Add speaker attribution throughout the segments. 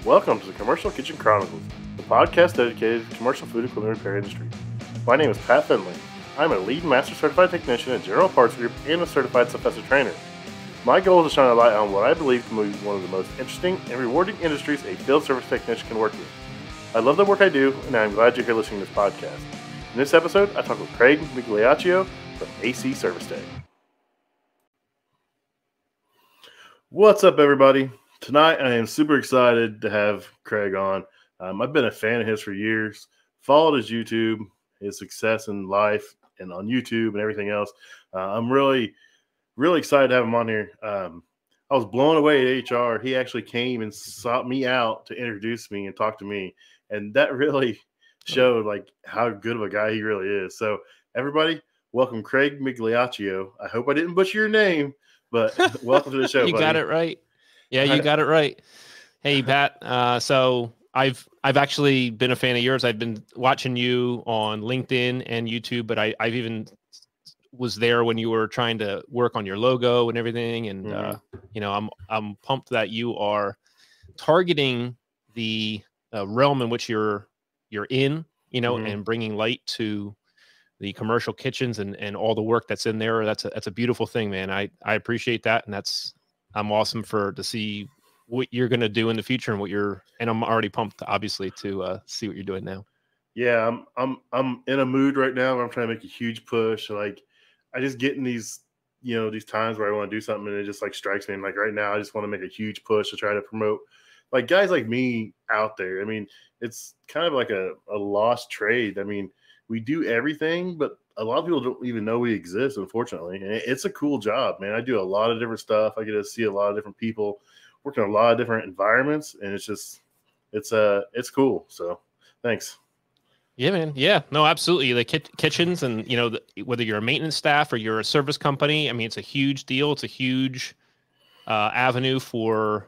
Speaker 1: Welcome to the Commercial Kitchen Chronicles, the podcast dedicated to the commercial food equipment repair industry. My name is Pat Finley. I'm a lead master certified technician at General Parts Group and a certified successor trainer. My goal is to shine a light on what I believe can be one of the most interesting and rewarding industries a field service technician can work in. I love the work I do, and I'm glad you're here listening to this podcast. In this episode, I talk with Craig Migliaccio from AC ServiceTech. What's up, everybody? Tonight, I am super excited to have Craig on. I've been a fan of his for years, followed his YouTube, his success in life, and on YouTube and everything else. I'm really excited to have him on here. I was blown away at HR. He actually came and sought me out to introduce me and talk to me, and that really showed like how good of a guy he really is. So, everybody, welcome Craig Migliaccio. I hope I didn't butcher your name, but welcome to the show.
Speaker 2: You
Speaker 1: buddy.
Speaker 2: got it right. Yeah, you got it right. Hey, Pat. So I've actually been a fan of yours. I've been watching you on LinkedIn and YouTube, but I've even was there when you were trying to work on your logo and everything. And I'm pumped that you are targeting the realm in which you're in, and bringing light to the commercial kitchens and all the work that's in there. That's a beautiful thing, man. I appreciate that, and I'm awesome to see what you're going to do in the future and I'm already pumped, obviously, to see what you're doing now.
Speaker 1: Yeah, I'm in a mood right now where I'm trying to make a huge push. Like, I just get in these times where I want to do something and it just like strikes me. And like right now, I just want to make a huge push to try to promote like guys like me out there. I mean, it's kind of like a lost trade. I mean, we do everything, but a lot of people don't even know we exist, unfortunately. And it's a cool job, man. I do a lot of different stuff. I get to see a lot of different people, work in a lot of different environments, and it's cool. So thanks.
Speaker 2: Yeah, man. Yeah, no, absolutely. The kitchens and, whether you're a maintenance staff or you're a service company, I mean, it's a huge deal. It's a huge avenue for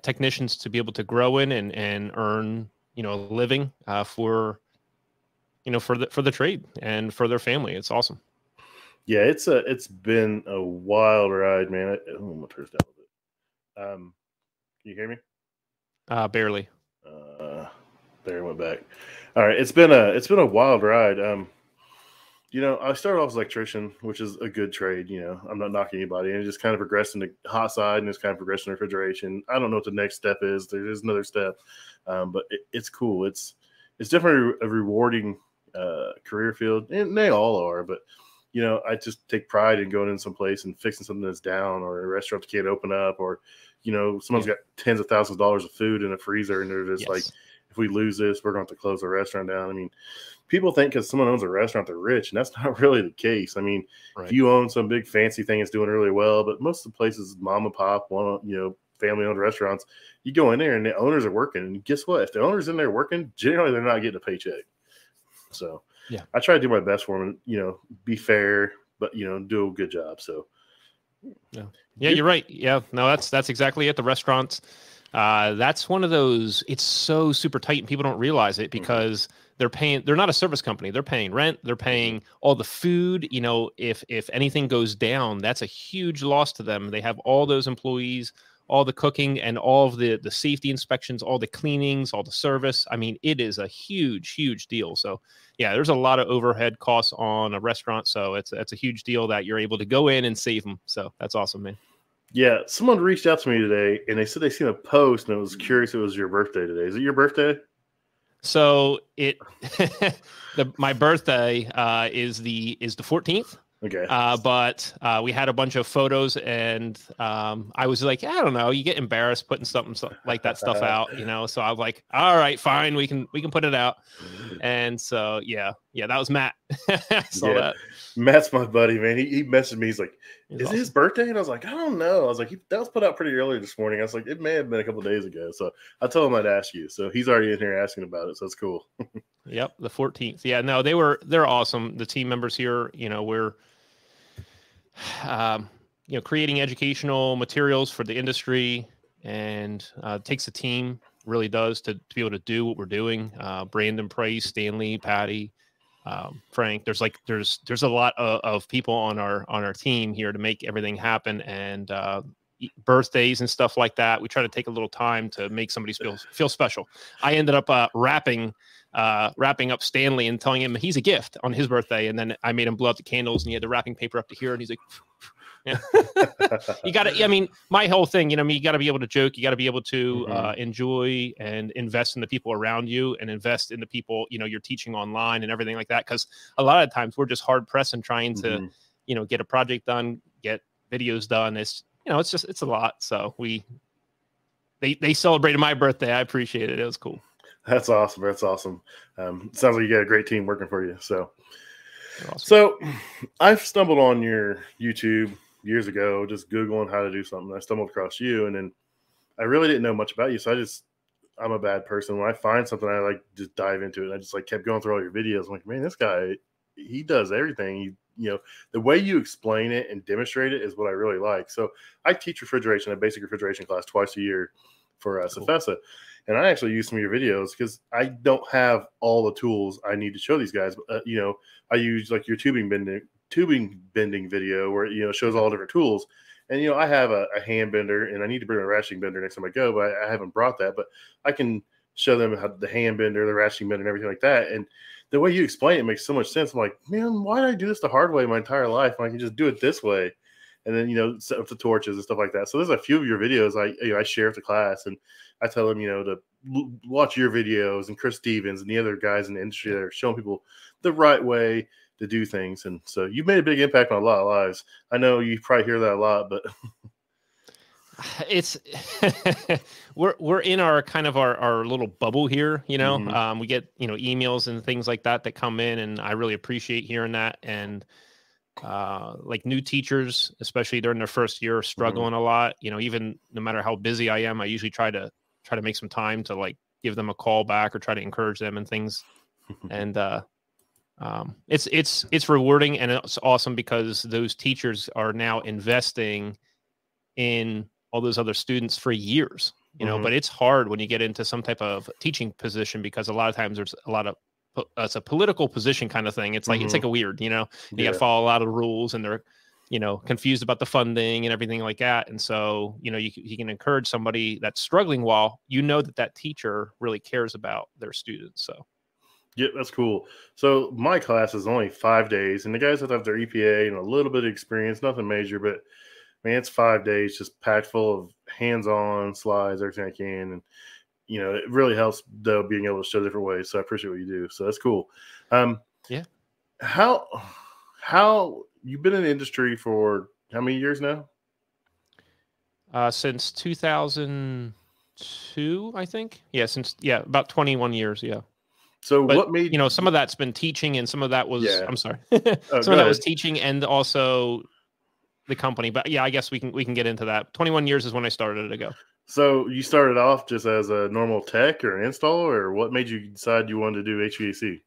Speaker 2: technicians to be able to grow in and earn, a living for the trade and for their family. It's awesome.
Speaker 1: Yeah, it's been a wild ride, man. I'm gonna turn this down a little bit. Can you hear me?
Speaker 2: Barely.
Speaker 1: There it went back. All right, it's been a wild ride. I started off as an electrician, which is a good trade. I'm not knocking anybody, and it just kind of progressed into hot side, and it's kind of progressed in refrigeration. I don't know what the next step is. There is another step, but it's cool. It's definitely a rewarding career field, and they all are. But I just take pride in going in some place and fixing something that's down, or a restaurant can't open up, or someone's got tens of thousands of dollars of food in a freezer, and they're just like, if we lose this, we're going to have to close the restaurant down. I mean, people think because someone owns a restaurant, they're rich, and that's not really the case. I mean, if you own some big fancy thing that's doing really well, but most of the places, mom and pop, family-owned restaurants, you go in there and the owners are working, and guess what? If the owner's in there working, generally they're not getting a paycheck. So yeah, I try to do my best for them, be fair, but do a good job. So
Speaker 2: yeah, you're right. Yeah, no, that's exactly it. The restaurants, that's one of those. It's so super tight, and people don't realize it because they're not a service company. They're paying rent. They're paying all the food. If anything goes down, that's a huge loss to them. They have all those employees, all the cooking and all of the safety inspections, all the cleanings, all the service. I mean, it is a huge, huge deal. So yeah, there's a lot of overhead costs on a restaurant. So it's a huge deal that you're able to go in and save them. So that's awesome, man.
Speaker 1: Yeah. Someone reached out to me today and they said they seen a post and I was curious if it was your birthday today. Is it your birthday?
Speaker 2: So my birthday is the 14th.
Speaker 1: Okay.
Speaker 2: But we had a bunch of photos, and I was like, I don't know, you get embarrassed putting something like that stuff out, So I was like, all right, fine, we can put it out. And so yeah, that was Matt. I saw that.
Speaker 1: Matt's my buddy, man. He messaged me. He's like, "Is
Speaker 2: awesome.
Speaker 1: it his birthday?" And I was like, "I don't know." I was like, "That was put out pretty early this morning." I was like, "It may have been a couple of days ago." So I told him I'd ask you. So he's already in here asking about it. So it's cool.
Speaker 2: Yep, the 14th. Yeah, no, they're awesome. The team members here, we're creating educational materials for the industry, and it takes a team, really does, to be able to do what we're doing. Brandon, Price, Stanley, Patty, Frank. There's a lot of people on our team here to make everything happen, and birthdays and stuff like that. We try to take a little time to make somebody feel special. I ended up wrapping up Stanley and telling him he's a gift on his birthday, and then I made him blow up the candles, and he had the wrapping paper up to here, and he's like, yeah. You got to. I mean, my whole thing, you got to be able to joke. You got to be able to enjoy and invest in the people around you, and invest in the people you're teaching online and everything like that. Because a lot of times we're just hard pressed and trying to get a project done, get videos done. It's it's a lot. So they celebrated my birthday. I appreciate it. It was cool.
Speaker 1: That's awesome. That's awesome. Sounds like you got a great team working for you. So,
Speaker 2: awesome.
Speaker 1: So I've stumbled on your YouTube years ago, just Googling how to do something. I stumbled across you, and then I really didn't know much about you. So I'm a bad person. When I find something, I like just dive into it. And I just kept going through all your videos. I'm like, man, this guy, he does everything. The way you explain it and demonstrate it is what I really like. So I teach refrigeration, a basic refrigeration class twice a year for Cephesa. And I actually use some of your videos because I don't have all the tools I need to show these guys. But, I use like your tubing bending video where it shows all different tools. And I have a hand bender, and I need to bring a ratcheting bender next time I go, but I haven't brought that. But I can show them how the hand bender, the ratcheting bender, and everything like that. And the way you explain it makes so much sense. I'm like, man, why did I do this the hard way my entire life when I can just do it this way? And then set up the torches and stuff like that. So there's a few of your videos I share with the class, and I tell them to watch your videos and Chris Stevens and the other guys in the industry that are showing people the right way to do things. And so you've made a big impact on a lot of lives. I know you probably hear that a lot, but
Speaker 2: it's we're in our kind of our little bubble here. We get emails and things like that come in, and I really appreciate hearing that. And like new teachers, especially during their first year, struggling a lot. Even no matter how busy I am, I usually try to make some time to give them a call back or try to encourage them and things. And it's rewarding, and it's awesome because those teachers are now investing in all those other students for years. But it's hard when you get into some type of teaching position, because a lot of times there's a lot of it's a political position kind of thing. It's like it's like a weird, you got to follow a lot of rules, and they're confused about the funding and everything like that. And so you can encourage somebody that's struggling while that teacher really cares about their students. So
Speaker 1: yeah, that's cool. So my class is only 5 days, and the guys have their EPA and a little bit of experience, nothing major, but man, it's 5 days just packed full of hands-on slides, everything I can. And it really helps though being able to show different ways. So I appreciate what you do. So that's cool.
Speaker 2: Yeah.
Speaker 1: How you've been in the industry for how many years now?
Speaker 2: Since 2002, I think. Yeah, about 21 years. Yeah.
Speaker 1: So what made
Speaker 2: some of that's been teaching, and some of that was I'm sorry,
Speaker 1: some of
Speaker 2: that was teaching, and also the company. But yeah, I guess we can get into that. 21 years is when I started ago.
Speaker 1: So you started off just as a normal tech or an installer, or what made you decide you wanted to do HVAC?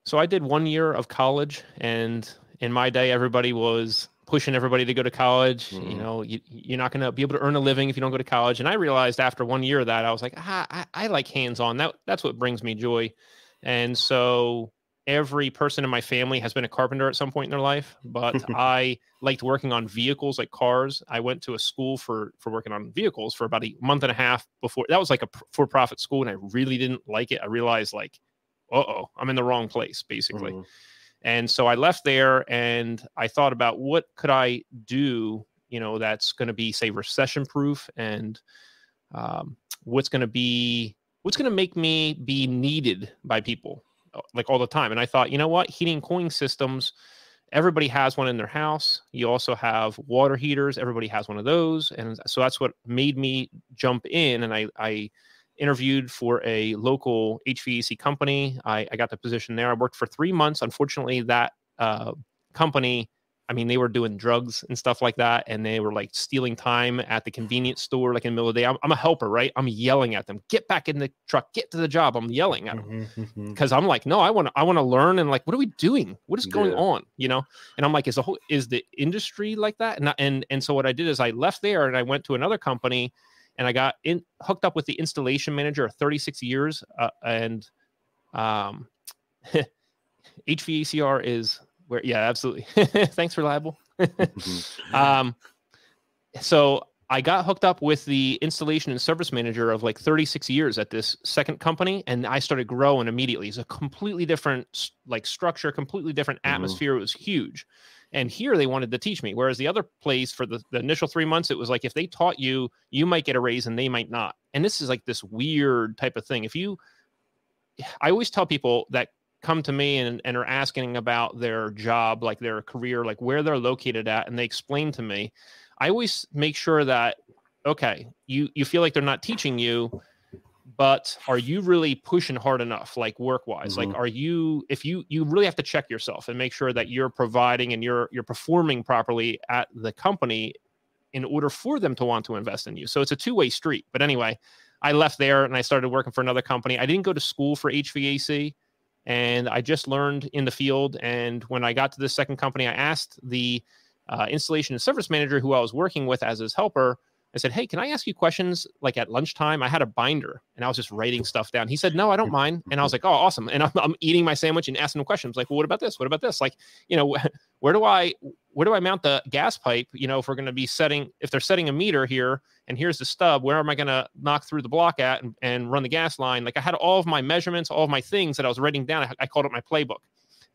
Speaker 2: So I did 1 year of college, and in my day, everybody was pushing everybody to go to college. You're not going to be able to earn a living if you don't go to college. And I realized after 1 year of that, I was like, I like hands-on. That's what brings me joy. And so every person in my family has been a carpenter at some point in their life, but I liked working on vehicles, like cars. I went to a school for working on vehicles for about a month and a half before. That was like a for-profit school, and I really didn't like it. I realized I'm in the wrong place, basically. And so I left there, and I thought about what could I do, that's going to be, say, recession-proof, and what's going to make me be needed by people like all the time. And I thought, what, heating and cooling systems, everybody has one in their house. You also have water heaters. Everybody has one of those. And so that's what made me jump in. And I interviewed for a local HVAC company. I got the position there. I worked for 3 months. Unfortunately, that company, they were doing drugs and stuff like that, and they were like stealing time at the convenience store, like in the middle of the day. I'm a helper, right? I'm yelling at them, get back in the truck, get to the job. I'm yelling at them because I'm like, no, I want to learn. And like, what are we doing? What is going on? And I'm like, is the industry like that? And so what I did is I left there, and I went to another company, and I got hooked up with the installation manager of 36 years. And HVACR is where, yeah, absolutely. Thanks, Reliable. So I got hooked up with the installation and service manager of like 36 years at this second company, and I started growing immediately. It's a completely different like structure, completely different atmosphere. It was huge. And here they wanted to teach me. Whereas the other place for the initial 3 months, it was like if they taught you, you might get a raise and they might not. And this is like this weird type of thing. I always tell people that come to me and are asking about their job, like their career, like where they're located at, and they explain to me, I always make sure that, okay, you feel like they're not teaching you, but are you really pushing hard enough, like work-wise? Like, are you, if you really have to check yourself and make sure that you're providing and you're performing properly at the company in order for them to want to invest in you. So it's a two-way street. But anyway, I left there and I started working for another company. I didn't go to school for HVAC, and I just learned in the field. And when I got to this second company, I asked the installation and service manager who I was working with as his helper, I said, hey, can I ask you questions like at lunchtime? I had a binder and I was just writing stuff down. He said, no, I don't mind. And I was like, oh, awesome. And I'm eating my sandwich and asking him questions like, well, what about this? What about this? Like, you know, where do I mount the gas pipe? You know, if we're going to be if they're setting a meter here and here's the stub, where am I going to knock through the block at and run the gas line? Like I had all of my measurements, all of my things that I was writing down. I called it my playbook.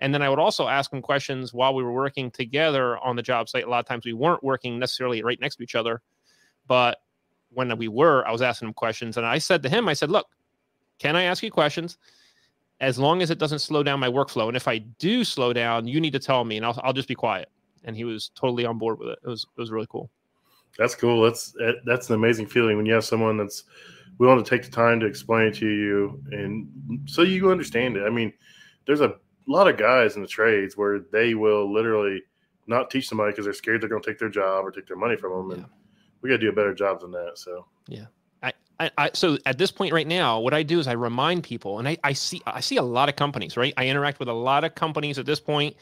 Speaker 2: And then I would also ask him questions while we were working together on the job site. A lot of times we weren't working necessarily right next to each other, but when we were, I was asking him questions. And I said to him, I said, look, can I ask you questions? As long as it doesn't slow down my workflow. And if I do slow down, you need to tell me and I'll just be quiet. And he was totally on board with it. It was really cool.
Speaker 1: That's cool. That's an amazing feeling when you have someone that's willing to take the time to explain it to you and so you understand it. I mean, there's a lot of guys in the trades where they will literally not teach somebody because they're scared they're going to take their job or take their money from them. And we got to do a better job than that. So,
Speaker 2: yeah. So at this point right now, what I do is I remind people, and I see a lot of companies, right? I interact with a lot of companies at this point,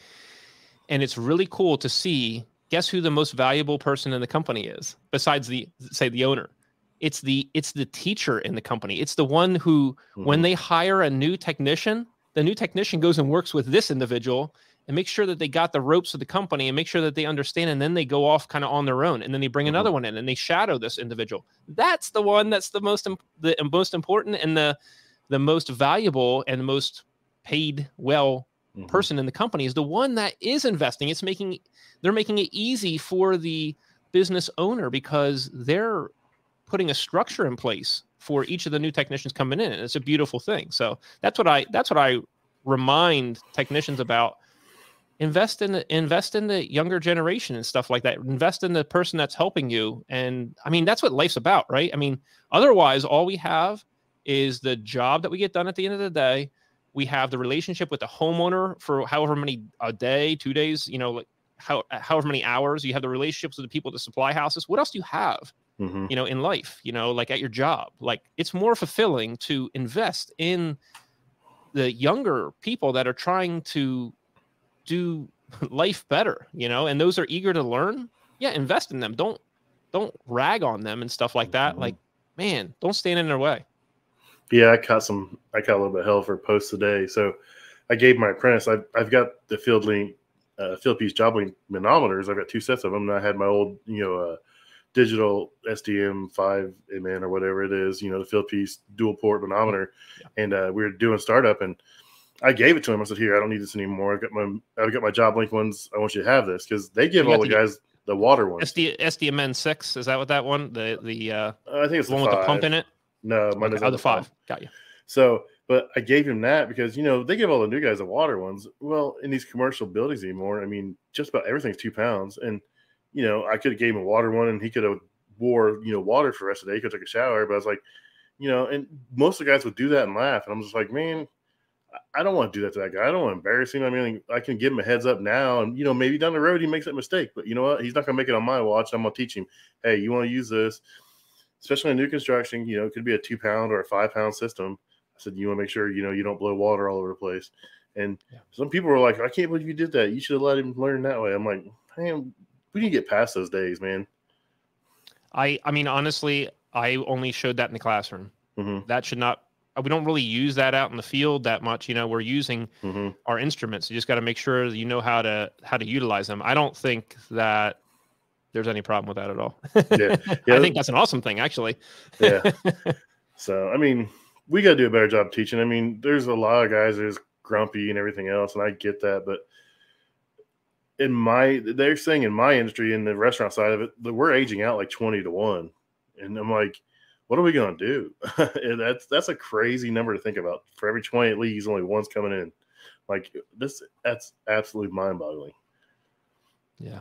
Speaker 2: and it's really cool to see, guess who the most valuable person in the company is besides the owner? It's the teacher in the company. It's the one who, when they hire a new technician, the new technician goes and works with this individual and make sure that they got the ropes of the company and make sure that they understand. And then they go off kind of on their own. And then they bring another one in and they shadow this individual. That's the one that's the most important and the most valuable and the most paid person in the company is the one that is investing. They're making it easy for the business owner because they're putting a structure in place for each of the new technicians coming in. And it's a beautiful thing. So that's what I remind technicians about. Invest in the younger generation and stuff like that. Invest in the person that's helping you. And I mean, that's what life's about, right? I mean, otherwise all we have is the job that we get done at the end of the day. We have the relationship with the homeowner for however many, a day, 2 days, you know, like however many hours. You have the relationships with the people that supply houses. What else do you have? You know, in life, you know, like at your job, like it's more fulfilling to invest in the younger people that are trying to do life better, you know, and those are eager to learn. Yeah. Invest in them. Don't rag on them and stuff like that. Like, man, don't stand in their way.
Speaker 1: Yeah. I caught a little bit of hell for a post today. So I gave my apprentice, I've got the field piece job link manometers. I've got 2 sets of them. And I had my old, digital SDM 5MN or whatever it is, the field piece dual port manometer. Yeah. And we were doing startup and I gave it to him. I said, here, I don't need this anymore. I've got my job link ones. I want you to have this because they give all the guys the water ones.
Speaker 2: SDMN 6. Is that what that one? I think
Speaker 1: it's
Speaker 2: the one
Speaker 1: with
Speaker 2: the pump in it.
Speaker 1: No, mine is
Speaker 2: the 5. Got you.
Speaker 1: So, but I gave him that because, they give all the new guys the water ones. Well, in these commercial buildings anymore, I mean, just about everything's 2 pounds. And, I could have gave him a water one and he could have wore, water for the rest of the day. He could have took a shower. But I was like, and most of the guys would do that and laugh. And I'm just like, man, I don't want to do that to that guy. I don't want to embarrass him. I mean, I can give him a heads up now. And, maybe down the road he makes that mistake. But you know what? He's not going to make it on my watch. I'm going to teach him, hey, you want to use this, especially in new construction, it could be a 2 pound or a 5 pound system. I said, you want to make sure, you don't blow water all over the place. And some people were like, I can't believe you did that. You should have let him learn that way. I'm like, man, we need to get past those days, man.
Speaker 2: I mean, honestly, I only showed that in the classroom. That should not, we don't really use that out in the field that much. We're using our instruments. You just got to make sure that you know how to utilize them. I don't think that there's any problem with that at all.
Speaker 1: Yeah.
Speaker 2: I think that's an awesome thing, actually.
Speaker 1: Yeah. So, I mean, we got to do a better job teaching. I mean, there's a lot of guys that is grumpy and everything else, and I get that, but they're saying in my industry, in the restaurant side of it, that we're aging out like 20-1. And I'm like, what are we going to do? And that's a crazy number to think about. For every 20 leagues, only one's coming in. Like that's absolutely mind boggling.
Speaker 2: Yeah.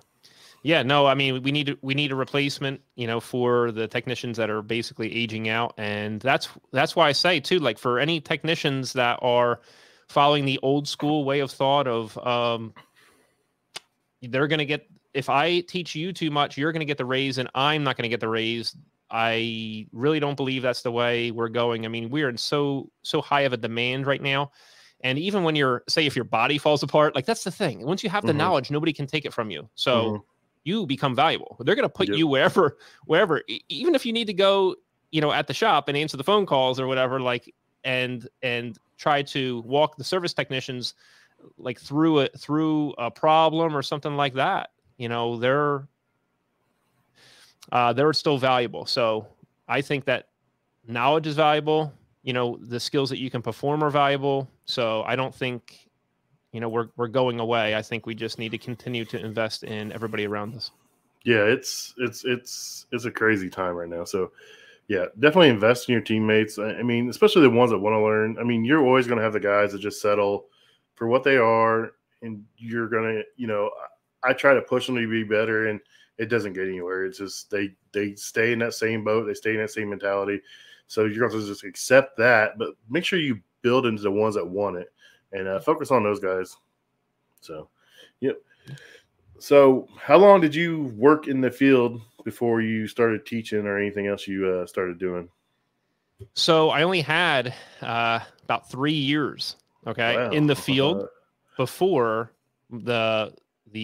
Speaker 2: Yeah, no, I mean, we need a replacement, for the technicians that are basically aging out. And that's why I say too, like for any technicians that are following the old school way of thought of, they're going to get, if I teach you too much, you're going to get the raise and I'm not going to get the raise. I really don't believe that's the way we're going. I mean, we're in so high of a demand right now. And even when if your body falls apart, like that's the thing. Once you have the knowledge, nobody can take it from you. So you become valuable. They're going to put you wherever, even if you need to go, at the shop and answer the phone calls or whatever, like, and try to walk the service technicians like through a problem or something like that. They're still valuable. So I think that knowledge is valuable. The skills that you can perform are valuable. So I don't think, we're going away. I think we just need to continue to invest in everybody around us.
Speaker 1: Yeah, it's a crazy time right now. So yeah, definitely invest in your teammates. I mean, especially the ones that want to learn. I mean, you're always going to have the guys that just settle for what they are, and you're going to, I try to push them to be better, and it doesn't get anywhere. It's just they stay in that same boat. They stay in that same mentality. So you're going to just accept that, but make sure you build into the ones that want it and focus on those guys. So, yeah. So how long did you work in the field before you started teaching or anything else you started doing?
Speaker 2: So I only had about 3 years, in the field before the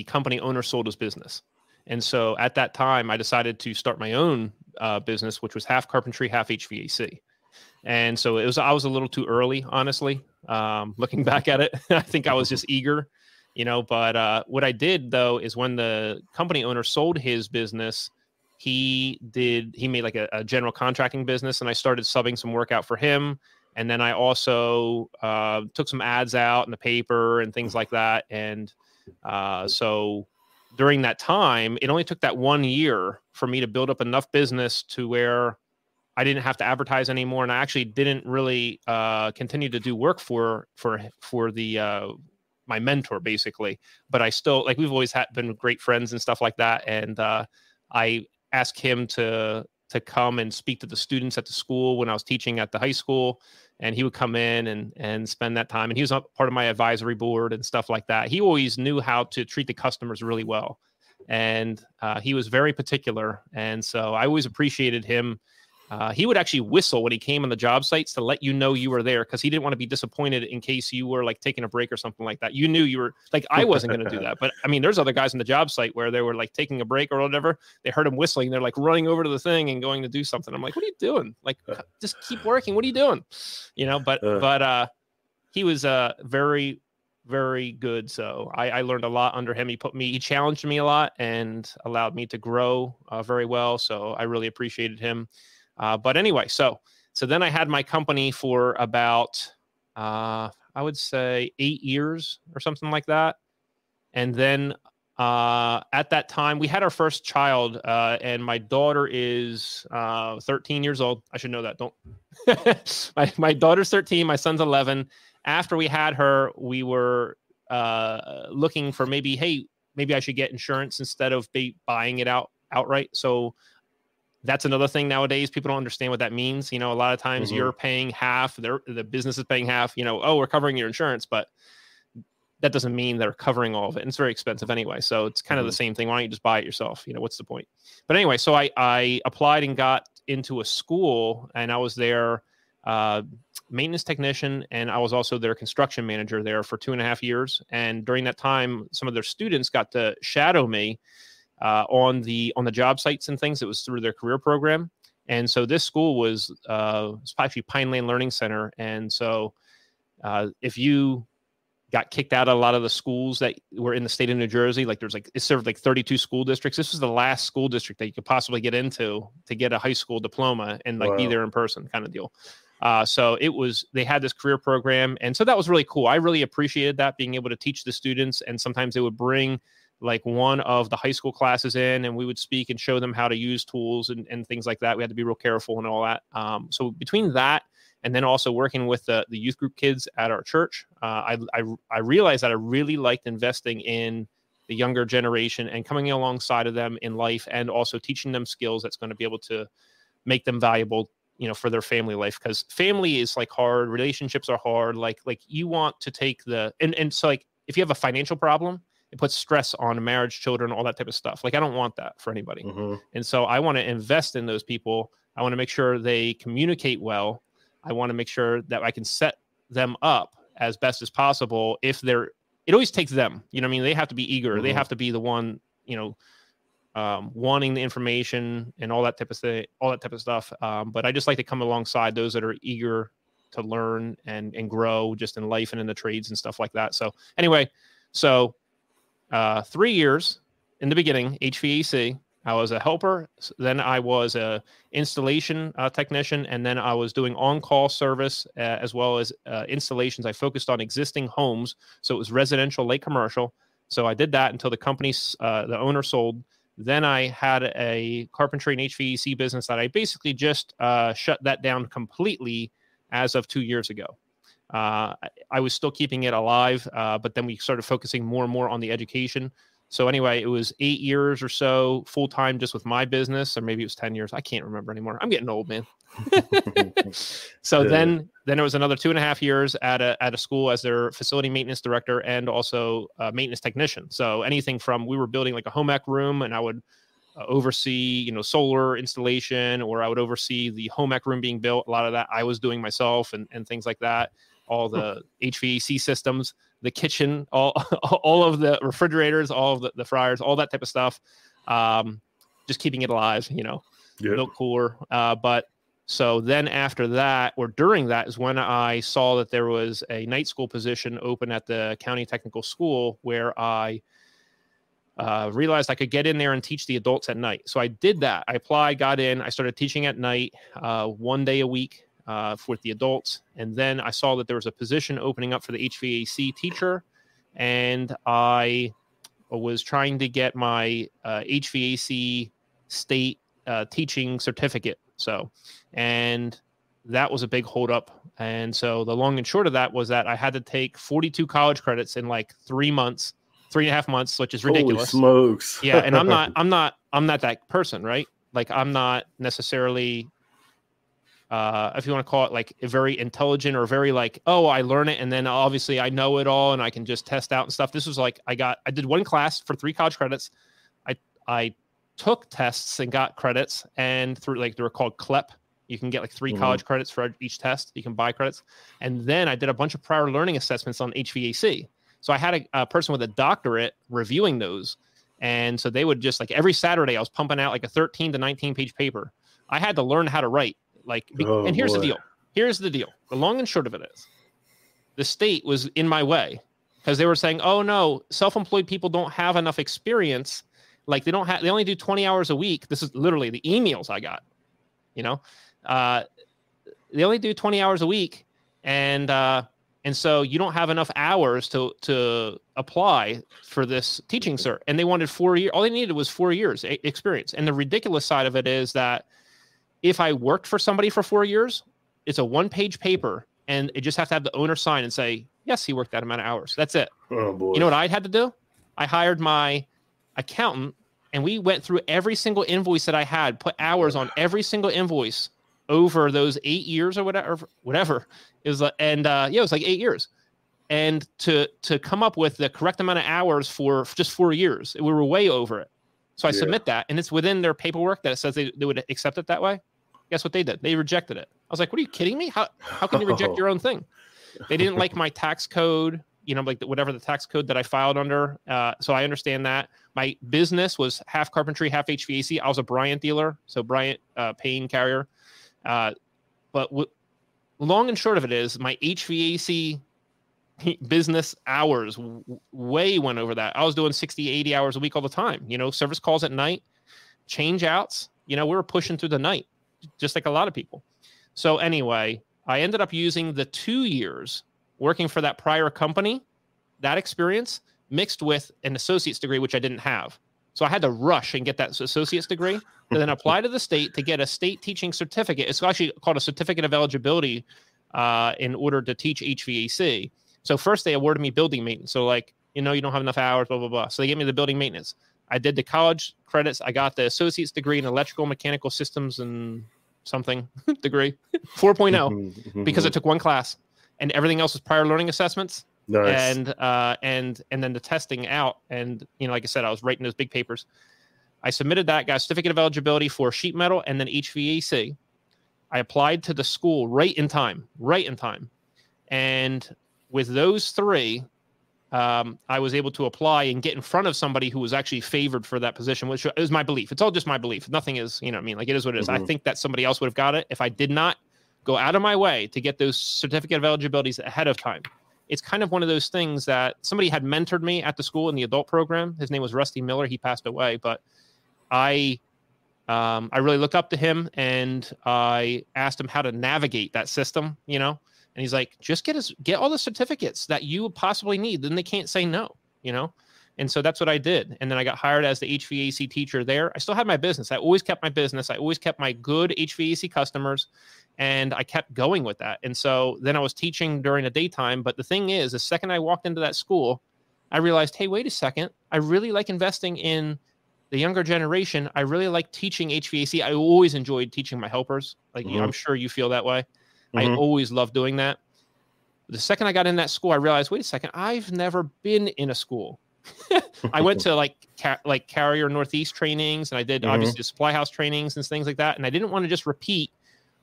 Speaker 2: company owner sold his business. And so at that time, I decided to start my own business, which was half carpentry, half HVAC. And so I was a little too early, honestly. Looking back at it, I think I was just eager, but what I did though, is when the company owner sold his business, he made like a general contracting business, and I started subbing some work out for him. And then I also took some ads out in the paper and things like that. And so during that time, it only took that 1 year for me to build up enough business to where I didn't have to advertise anymore. And I actually didn't really continue to do work for the my mentor, basically. But I still, like, we've always been great friends and stuff like that. And I asked him to come and speak to the students at the school when I was teaching at the high school. And he would come in and spend that time. And he was part of my advisory board and stuff like that. He always knew how to treat the customers really well. And he was very particular. And so I always appreciated him. He would actually whistle when he came on the job sites to let you know you were there, because he didn't want to be disappointed in case you were like taking a break or something like that. You knew you were, like, I wasn't going to do that. But I mean, there's other guys on the job site where they were like taking a break or whatever. They heard him whistling. They're like running over to the thing and going to do something. I'm like, what are you doing? Like, just keep working. What are you doing? But he was very, very good. So I learned a lot under him. He challenged me a lot and allowed me to grow very well. So I really appreciated him. But anyway, so then I had my company for about, I would say 8 years or something like that. And then at that time, we had our first child, and my daughter is 13 years old. I should know that. Don't. my daughter's 13. My son's 11. After we had her, we were looking for maybe I should get insurance instead of buying it outright. So that's another thing nowadays. People don't understand what that means. A lot of times you're paying half, the business is paying half, we're covering your insurance, but that doesn't mean they're covering all of it. And it's very expensive anyway. So it's kind of the same thing. Why don't you just buy it yourself? What's the point? But anyway, so I applied and got into a school, and I was their maintenance technician, and I was also their construction manager there for 2.5 years. And during that time, some of their students got to shadow me on the job sites and things. It was through their career program. And so this school was actually Pineland Learning Center. And so if you got kicked out of a lot of the schools that were in the state of New Jersey. Like it served like 32 school districts. This was the last school district that you could possibly get into to get a high school diploma and like be there in person kind of deal. So they had this career program. And so that was really cool. I really appreciated that, being able to teach the students. And sometimes they would bring like one of the high school classes in, and we would speak and show them how to use tools and things like that. We had to be real careful and all that. So between that, and then also working with the youth group kids at our church, I realized that I really liked investing in the younger generation and coming alongside of them in life, and also teaching them skills that's going to be able to make them valuable, for their family life. Because family is like hard, relationships are hard. Like you want to take and so like if you have a financial problem, it puts stress on marriage, children, all that type of stuff. Like I don't want that for anybody. Mm-hmm. And so I want to invest in those people. I want to make sure they communicate well. I want to make sure that I can set them up as best as possible. It always takes them, they have to be eager. Mm-hmm. They have to be the one, wanting the information and all that type of stuff. But I just like to come alongside those that are eager to learn and grow just in life and in the trades and stuff like that. So anyway, 3 years in the beginning, HVAC, I was a helper. Then I was a installation technician, and then I was doing on-call service as well as installations. I focused on existing homes, so it was residential, light commercial. So I did that until the owner sold. Then I had a carpentry and HVAC business that I basically just shut that down completely as of 2 years ago. I was still keeping it alive, but then we started focusing more and more on the education. So anyway, it was 8 years or so full time just with my business, or maybe it was 10 years. I can't remember anymore. I'm getting old, man. So then it was another 2.5 years at a school as their facility maintenance director and also maintenance technician. So anything from, we were building like a home ec room, and I would oversee, solar installation, or I would oversee the home ec room being built. A lot of that I was doing myself and things like that. All the HVAC systems, the kitchen, all of the refrigerators, all of the fryers, all that type of stuff. Just keeping it alive, milk cooler. But so then after that, or during that, is when I saw that there was a night school position open at the county technical school, where I realized I could get in there and teach the adults at night. So I did that. I applied, got in, I started teaching at night 1 day a week. For the adults. And then I saw that there was a position opening up for the HVAC teacher. And I was trying to get my HVAC state teaching certificate. And that was a big holdup. And so the long and short of that was that I had to take 42 college credits in like 3 months, 3.5 months, which is ridiculous.
Speaker 1: Holy smokes.
Speaker 2: Yeah. And I'm not that person, right? Like I'm not necessarily, if you want to call it like very intelligent or very like, oh, I learn it and then obviously I know it all and I can just test out and stuff. This was like, I did one class for 3 college credits. I took tests and got credits, and through they were called CLEP. You can get like 3 college credits for each test. You can buy credits. And then I did a bunch of prior learning assessments on HVAC. So I had a person with a doctorate reviewing those. And so they would just like every Saturday I was pumping out like a 13 to 19 page paper. I had to learn how to write. And here's the deal. The long and short of it is, the state was in my way because they were saying, oh no, self-employed people don't have enough experience. Like they only do 20 hours a week. This is literally the emails I got, they only do 20 hours a week. And so you don't have enough hours to apply for this teaching cert. And they wanted 4 years. All they needed was 4 years experience. And the ridiculous side of it is that if I worked for somebody for 4 years, it's a 1-page paper, and it just has to have the owner sign and say, yes, he worked that amount of hours. That's it.
Speaker 1: Oh, boy.
Speaker 2: You know what I had to do? I hired my accountant, and we went through every single invoice that I had, put hours on every single invoice over those 8 years or whatever. It was it was like 8 years. And to come up with the correct amount of hours for just 4 years, we were way over it. So I submit that, and it's within their paperwork that it says they would accept it that way. Guess what they did? They rejected it. I was like, what are you kidding me? How can you reject your own thing? They didn't like my tax code, like whatever the tax code that I filed under. So I understand that. My business was half carpentry, half HVAC. I was a Bryant dealer, so Bryant pain carrier. But long and short of it is, my HVAC business hours, way went over that. I was doing 60, 80 hours a week all the time, service calls at night, change outs, we were pushing through the night, just like a lot of people. So anyway, I ended up using the 2 years working for that prior company, that experience mixed with an associate's degree, which I didn't have. So I had to rush and get that associate's degree to then apply to the state to get a state teaching certificate. It's actually called a certificate of eligibility in order to teach HVAC. So first they awarded me building maintenance. So like, you don't have enough hours, blah, blah, blah. So they gave me the building maintenance. I did the college credits. I got the associate's degree in electrical mechanical systems and something degree 4.0 because I took one class and everything else was prior learning assessments.
Speaker 1: Nice.
Speaker 2: And then the testing out. And, like I said, I was writing those big papers. I submitted that, got a certificate of eligibility for sheet metal and then HVAC. I applied to the school right in time. And with those three, I was able to apply and get in front of somebody who was actually favored for that position, which is my belief. It's all just my belief. Nothing is, like it is what it is. I think that somebody else would have got it if I did not go out of my way to get those certificate of eligibilities ahead of time. It's kind of one of those things that somebody had mentored me at the school in the adult program. His name was Rusty Miller. He passed away, but I really looked up to him and I asked him how to navigate that system, and he's like, just get all the certificates that you possibly need. Then they can't say no, And so that's what I did. And then I got hired as the HVAC teacher there. I still had my business. I always kept my business. I always kept my good HVAC customers. And I kept going with that. And so then I was teaching during the daytime. But the thing is, the second I walked into that school, I realized, hey, wait a second. I really like investing in the younger generation. I really like teaching HVAC. I always enjoyed teaching my helpers. Like, I'm sure you feel that way. I always loved doing that. The second I got in that school, I realized, wait a second, I've never been in a school. I went to like Carrier Northeast trainings, and I did obviously the supply house trainings and things like that. And I didn't want to just repeat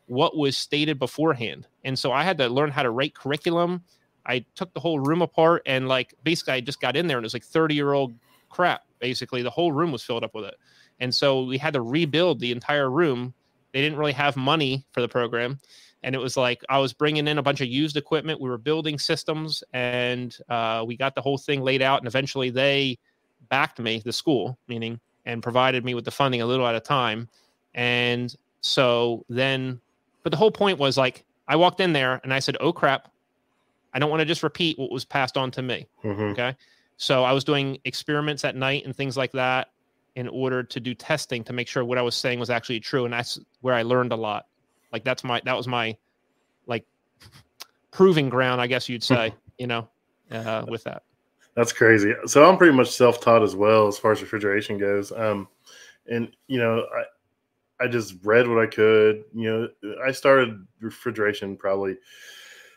Speaker 2: what was stated beforehand. And so I had to learn how to write curriculum. I took the whole room apart and basically I just got in there and it was like 30-year-old crap. Basically the whole room was filled up with it. And so we had to rebuild the entire room. They didn't really have money for the program. And it was like, I was bringing in a bunch of used equipment. We were building systems and we got the whole thing laid out. And eventually they backed me, the school, and provided me with the funding a little at a time. And so then, but the whole point was like, I walked in there and I said, oh crap, I don't want to just repeat what was passed on to me. Okay. So I was doing experiments at night and things like that in order to do testing to make sure what I was saying was actually true. And that's where I learned a lot. Like that was my like proving ground, I guess you'd say, with that.
Speaker 1: That's crazy. So I'm pretty much self-taught as well, as far as refrigeration goes. And I just read what I could. I started refrigeration probably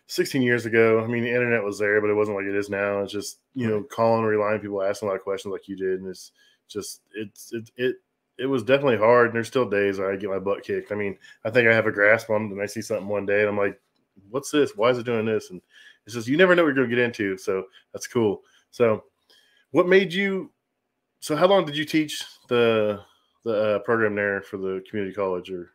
Speaker 1: 16 years ago. I mean, the internet was there, but it wasn't like it is now. It's just, calling, relying, people asking a lot of questions like you did. And it's just, it was definitely hard. And there's still days where I get my butt kicked. I mean, I think I have a grasp on it and I see something one day and I'm like, what's this? Why is it doing this? And it's just, you never know what you're going to get into. So that's cool. So what made you, so how long did you teach the program there for the community college? Or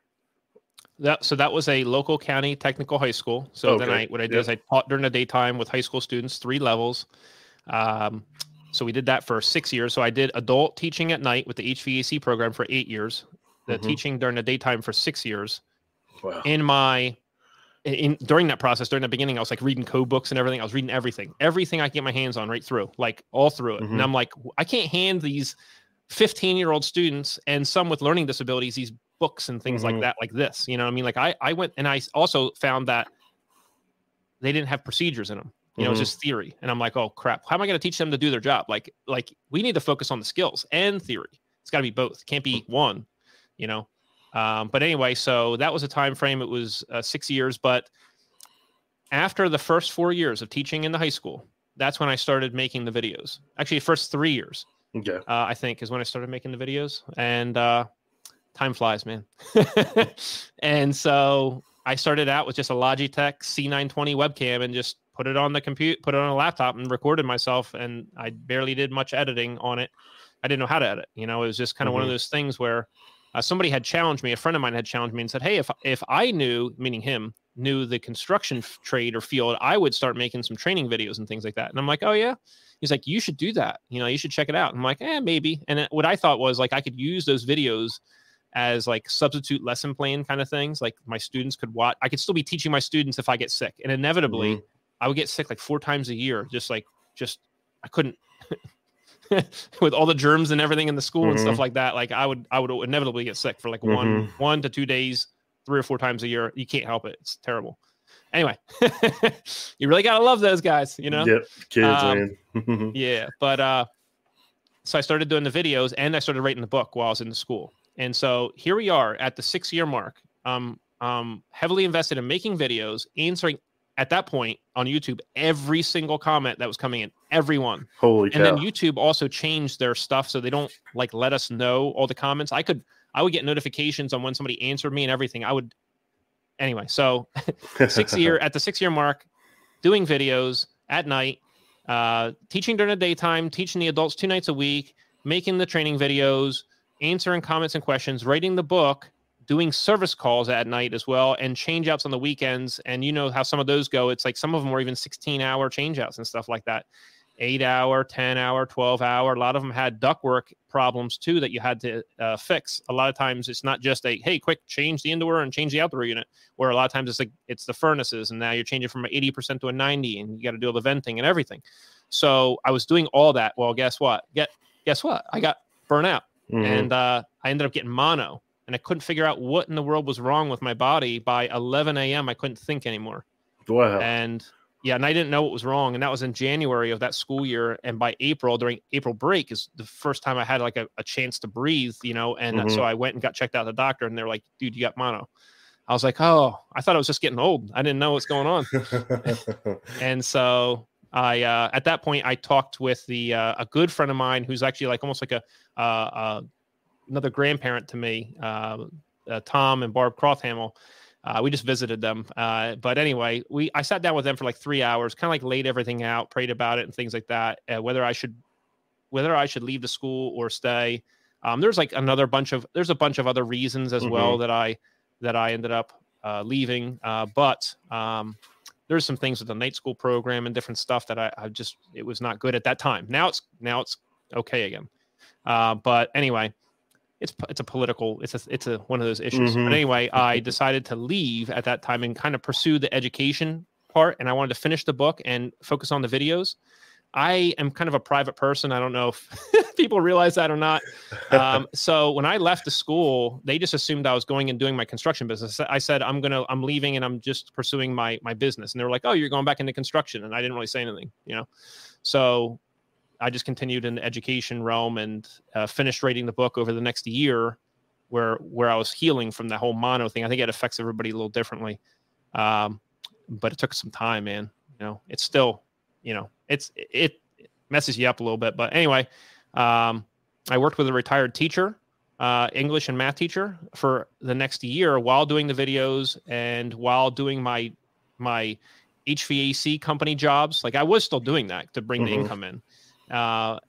Speaker 2: that was a local county technical high school. So then what I did is I taught during the daytime with high school students, 3 levels. So we did that for 6 years. So I did adult teaching at night with the HVAC program for 8 years, the teaching during the daytime for 6 years.
Speaker 1: Wow.
Speaker 2: During that process, during the beginning, I was like reading code books and everything. I was reading everything I could get my hands on right through, like all through it. And I'm like, I can't hand these 15-year-old students and some with learning disabilities these books and things like that, like this. You know what I mean? Like I went and I also found that they didn't have procedures in them. It was just theory. And I'm like, oh crap, how am I going to teach them to do their job? Like we need to focus on the skills and theory. It's got to be both. It can't be one, But anyway, so that was a time frame. It was 6 years. But after the first 4 years of teaching in the high school, that's when I started making the videos. Actually, the first 3 years, I think, is when I started making the videos. And time flies, man. And so I started out with just a Logitech C920 webcam and just put it on the computer, put it on a laptop and recorded myself. And I barely did much editing on it. I didn't know how to edit. It was just kind of one of those things where somebody had challenged me. A friend of mine had challenged me and said, hey, if I knew, meaning him, knew the construction trade or field, I would start making some training videos and things like that. And I'm like, oh yeah. He's like, you should do that. You know, you should check it out. I'm like, maybe. And what I thought was like, I could use those videos as like substitute lesson plan kind of things. Like my students could watch, I could still be teaching my students if I get sick. And inevitably I would get sick like 4 times a year. I couldn't with all the germs and everything in the school and stuff like that. Like I would inevitably get sick for like 1 to 2 days, 3 or 4 times a year. You can't help it. It's terrible. Anyway, you really got to love those guys, you know?
Speaker 1: Yep. Kids, man.
Speaker 2: Yeah. But, so I started doing the videos and I started writing the book while I was in the school. And so here we are at the 6-year mark. Heavily invested in making videos, answering at that point on YouTube every single comment that was coming in, everyone.
Speaker 1: Holy cow.
Speaker 2: And then YouTube also changed their stuff so they don't like let us know all the comments. I would get notifications on when somebody answered me and everything. Anyway, so at the 6-year mark, doing videos at night, teaching during the daytime, teaching the adults 2 nights a week, making the training videos, answering comments and questions, writing the book, doing service calls at night as well, and change outs on the weekends. And you know how some of those go. It's like some of them were even 16-hour change outs and stuff like that. 8-hour, 10-hour, 12-hour. A lot of them had ductwork problems too that you had to fix. A lot of times it's not just hey, quick, change the indoor and change the outdoor unit. Where a lot of times it's like it's the furnaces, and now you're changing from 80% to a 90, and you got to do all the venting and everything. So I was doing all that. Well, guess what? Guess what? I got burnt out, and I ended up getting mono, and I couldn't figure out what in the world was wrong with my body. By 11 a.m., I couldn't think anymore.
Speaker 1: Wow.
Speaker 2: And I didn't know what was wrong. And that was in January of that school year. And by April, during April break, is the first time I had like a chance to breathe, you know? And so I went and got checked out at the doctor, and they're like, dude, you got mono. I was like, oh, I thought I was just getting old. I didn't know what's going on. And so at that point, I talked with a good friend of mine who's actually like almost like another grandparent to me, Tom and Barb Crofthamel. We just visited them. But anyway, I sat down with them for like 3 hours, kind of like laid everything out, prayed about it and things like that. Whether I should leave the school or stay. There's a bunch of other reasons as well that I ended up leaving. But there's some things with the night school program and different stuff that it was not good at that time. Now it's okay again. But anyway, it's one of those issues. But anyway, I decided to leave at that time and kind of pursue the education part. And I wanted to finish the book and focus on the videos. I am kind of a private person. I don't know if people realize that or not. So when I left the school, they just assumed I was going and doing my construction business. I said, I'm leaving and I'm just pursuing my business. And they were like, oh, you're going back into construction. And I didn't really say anything, you know? So I just continued in the education realm and finished writing the book over the next year where I was healing from that whole mono thing. I think it affects everybody a little differently. But it took some time, man. You know, it's still, you know, it messes you up a little bit. But anyway, I worked with a retired teacher, English and math teacher, for the next year while doing the videos and while doing my HVAC company jobs. Like I was still doing that to bring the income in. While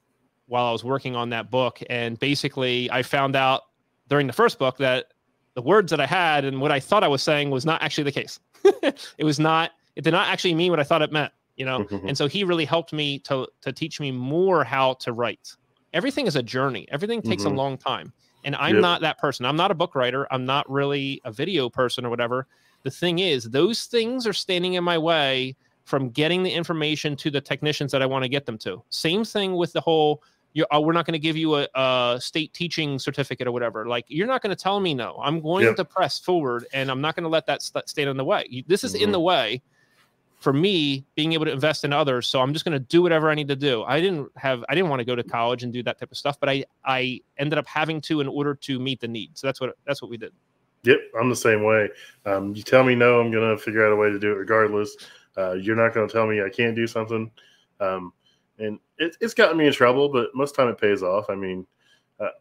Speaker 2: I was working on that book. And basically I found out during the first book that the words that I had and what I thought I was saying was not actually the case. It did not actually mean what I thought it meant, you know? And so he really helped me to teach me more how to write. Everything is a journey. Everything takes a long time. And I'm not that person. I'm not a book writer. I'm not really a video person or whatever. The thing is, those things are standing in my way from getting the information to the technicians that I want to get them to. Same thing with the whole, we're not going to give you a state teaching certificate or whatever. Like, you're not going to tell me no. I'm going to press forward, and I'm not going to let that stand in the way. This is in the way for me being able to invest in others. So I'm just going to do whatever I need to do. I didn't want to go to college and do that type of stuff, but I ended up having to in order to meet the need. So that's what we did.
Speaker 1: Yep. I'm the same way. You tell me no, I'm going to figure out a way to do it regardless. You're not going to tell me I can't do something. And it's gotten me in trouble, but most of the time it pays off. I mean,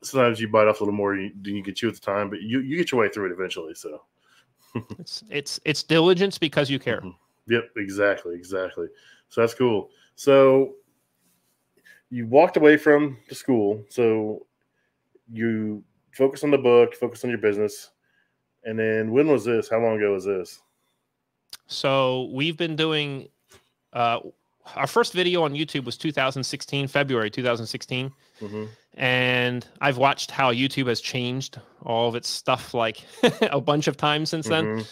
Speaker 1: sometimes you bite off a little more than you get you at the time, but you get your way through it eventually. So
Speaker 2: it's diligence because you care.
Speaker 1: Yep, exactly. So that's cool. So you walked away from the school. So you focus on the book, focus on your business. And then when was this? How long ago was this?
Speaker 2: So we've been doing, our first video on YouTube was 2016, February 2016.
Speaker 1: Mm-hmm.
Speaker 2: And I've watched how YouTube has changed all of its stuff like a bunch of times since then.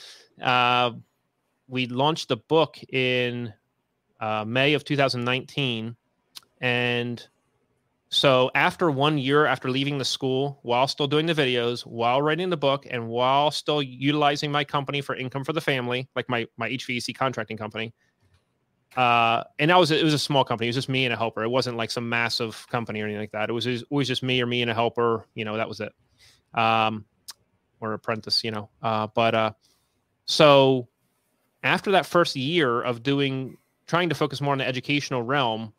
Speaker 2: We launched the book in May of 2019. And so after 1 year after leaving the school, while still doing the videos, while writing the book, and while still utilizing my company for income for the family, like my HVAC contracting company, and it was a small company. It was just me and a helper. It wasn't like some massive company or anything like that. It was always just me and a helper. That was it. Or apprentice. So after that first year of trying to focus more on the educational realm,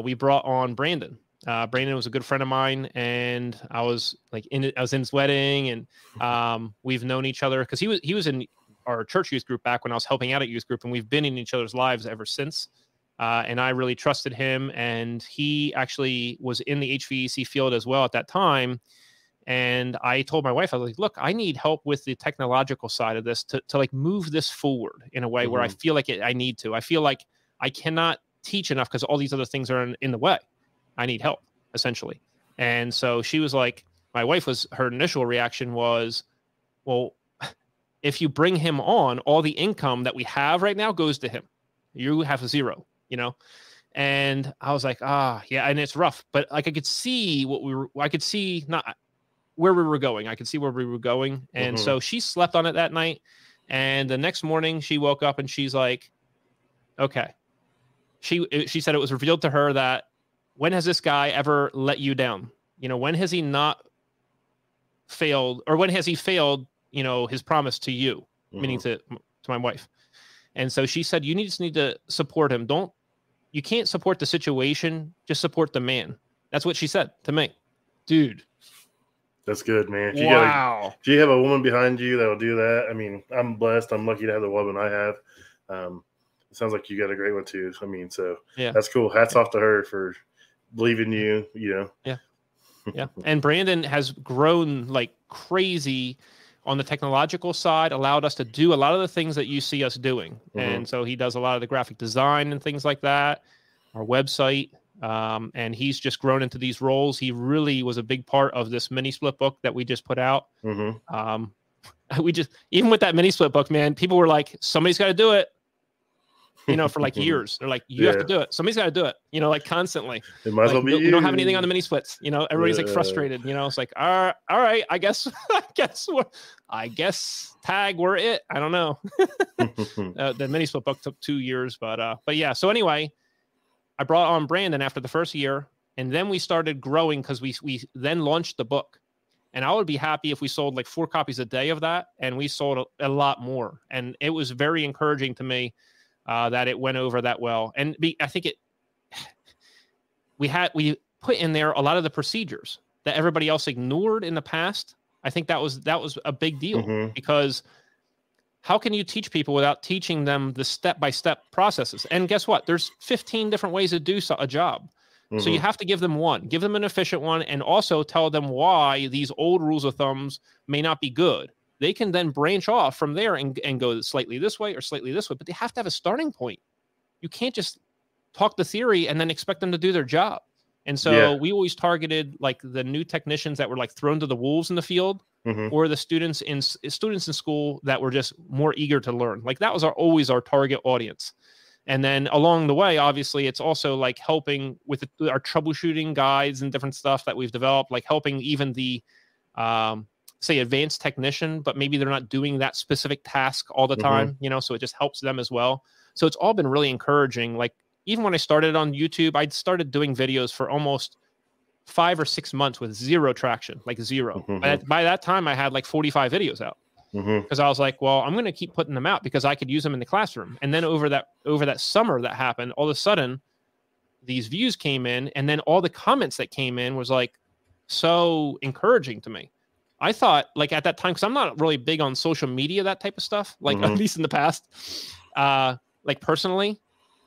Speaker 2: we brought on Brandon. Brandon was a good friend of mine, and I was in his wedding, and we've known each other because he was in our church youth group back when I was helping out at youth group, and we've been in each other's lives ever since. And I really trusted him, and he actually was in the HVAC field as well at that time. And I told my wife, I was like, look, I need help with the technological side of this to like move this forward in a way where I feel like I need to. I feel like I cannot teach enough because all these other things are in the way. I need help, essentially. And so she was like, her initial reaction was, well, if you bring him on, all the income that we have right now goes to him. You have a zero, And I was like, yeah, and it's rough, but like I could see not where we were going. I could see where we were going. And so she slept on it that night. And the next morning she woke up and she's like, okay. She said it was revealed to her that, when has this guy ever let you down? When has he not failed, or when has he failed, his promise to you, meaning to my wife. And so she said, you just need to support him. You can't support the situation, just support the man. That's what she said to me. Dude.
Speaker 1: That's good, man.
Speaker 2: Wow.
Speaker 1: Do you have a woman behind you that'll do that? I mean, I'm blessed. I'm lucky to have the woman I have. It sounds like you got a great one too. I mean, so yeah, that's cool. Hats off to her for believing you,
Speaker 2: Yeah. Yeah. And Brandon has grown like crazy on the technological side, allowed us to do a lot of the things that you see us doing. And so he does a lot of the graphic design and things like that, our website. And he's just grown into these roles. He really was a big part of this mini split book that we just put out. Even with that mini split book, man, people were like, somebody's got to do it. For like years. They're like, you have to do it. Somebody's got to do it, like constantly.
Speaker 1: It might as well be you.
Speaker 2: We don't have anything on the mini splits. Everybody's like frustrated. It's like, all right, I guess tag, we're it. I don't know. The mini split book took 2 years, but yeah. So anyway, I brought on Brandon after the first year, and then we started growing because we then launched the book. And I would be happy if we sold like 4 copies a day of that, and we sold a lot more. And it was very encouraging to me that it went over that well. And I think we put in there a lot of the procedures that everybody else ignored in the past. I think that was a big deal because how can you teach people without teaching them the step-by-step processes? And guess what? There's 15 different ways to do a job. So you have to give them an efficient one, and also tell them why these old rules of thumbs may not be good. They can then branch off from there and go slightly this way or slightly this way, but they have to have a starting point. You can't just talk the theory and then expect them to do their job. And so we always targeted like the new technicians that were like thrown to the wolves in the field, or the students in school that were just more eager to learn. Like that was always our target audience. And then along the way, obviously, it's also like helping with our troubleshooting guides and different stuff that we've developed, like helping even the say advanced technician, but maybe they're not doing that specific task all the time, so it just helps them as well. So it's all been really encouraging. Like even when I started on YouTube, I started doing videos for almost 5 or 6 months with zero traction, like zero. By that time I had like 45 videos out because I was like, well, I'm going to keep putting them out because I could use them in the classroom. And then over that summer that happened, all of a sudden these views came in, and then all the comments that came in was like so encouraging to me. I thought like at that time, because I'm not really big on social media, that type of stuff, like at least in the past, like personally,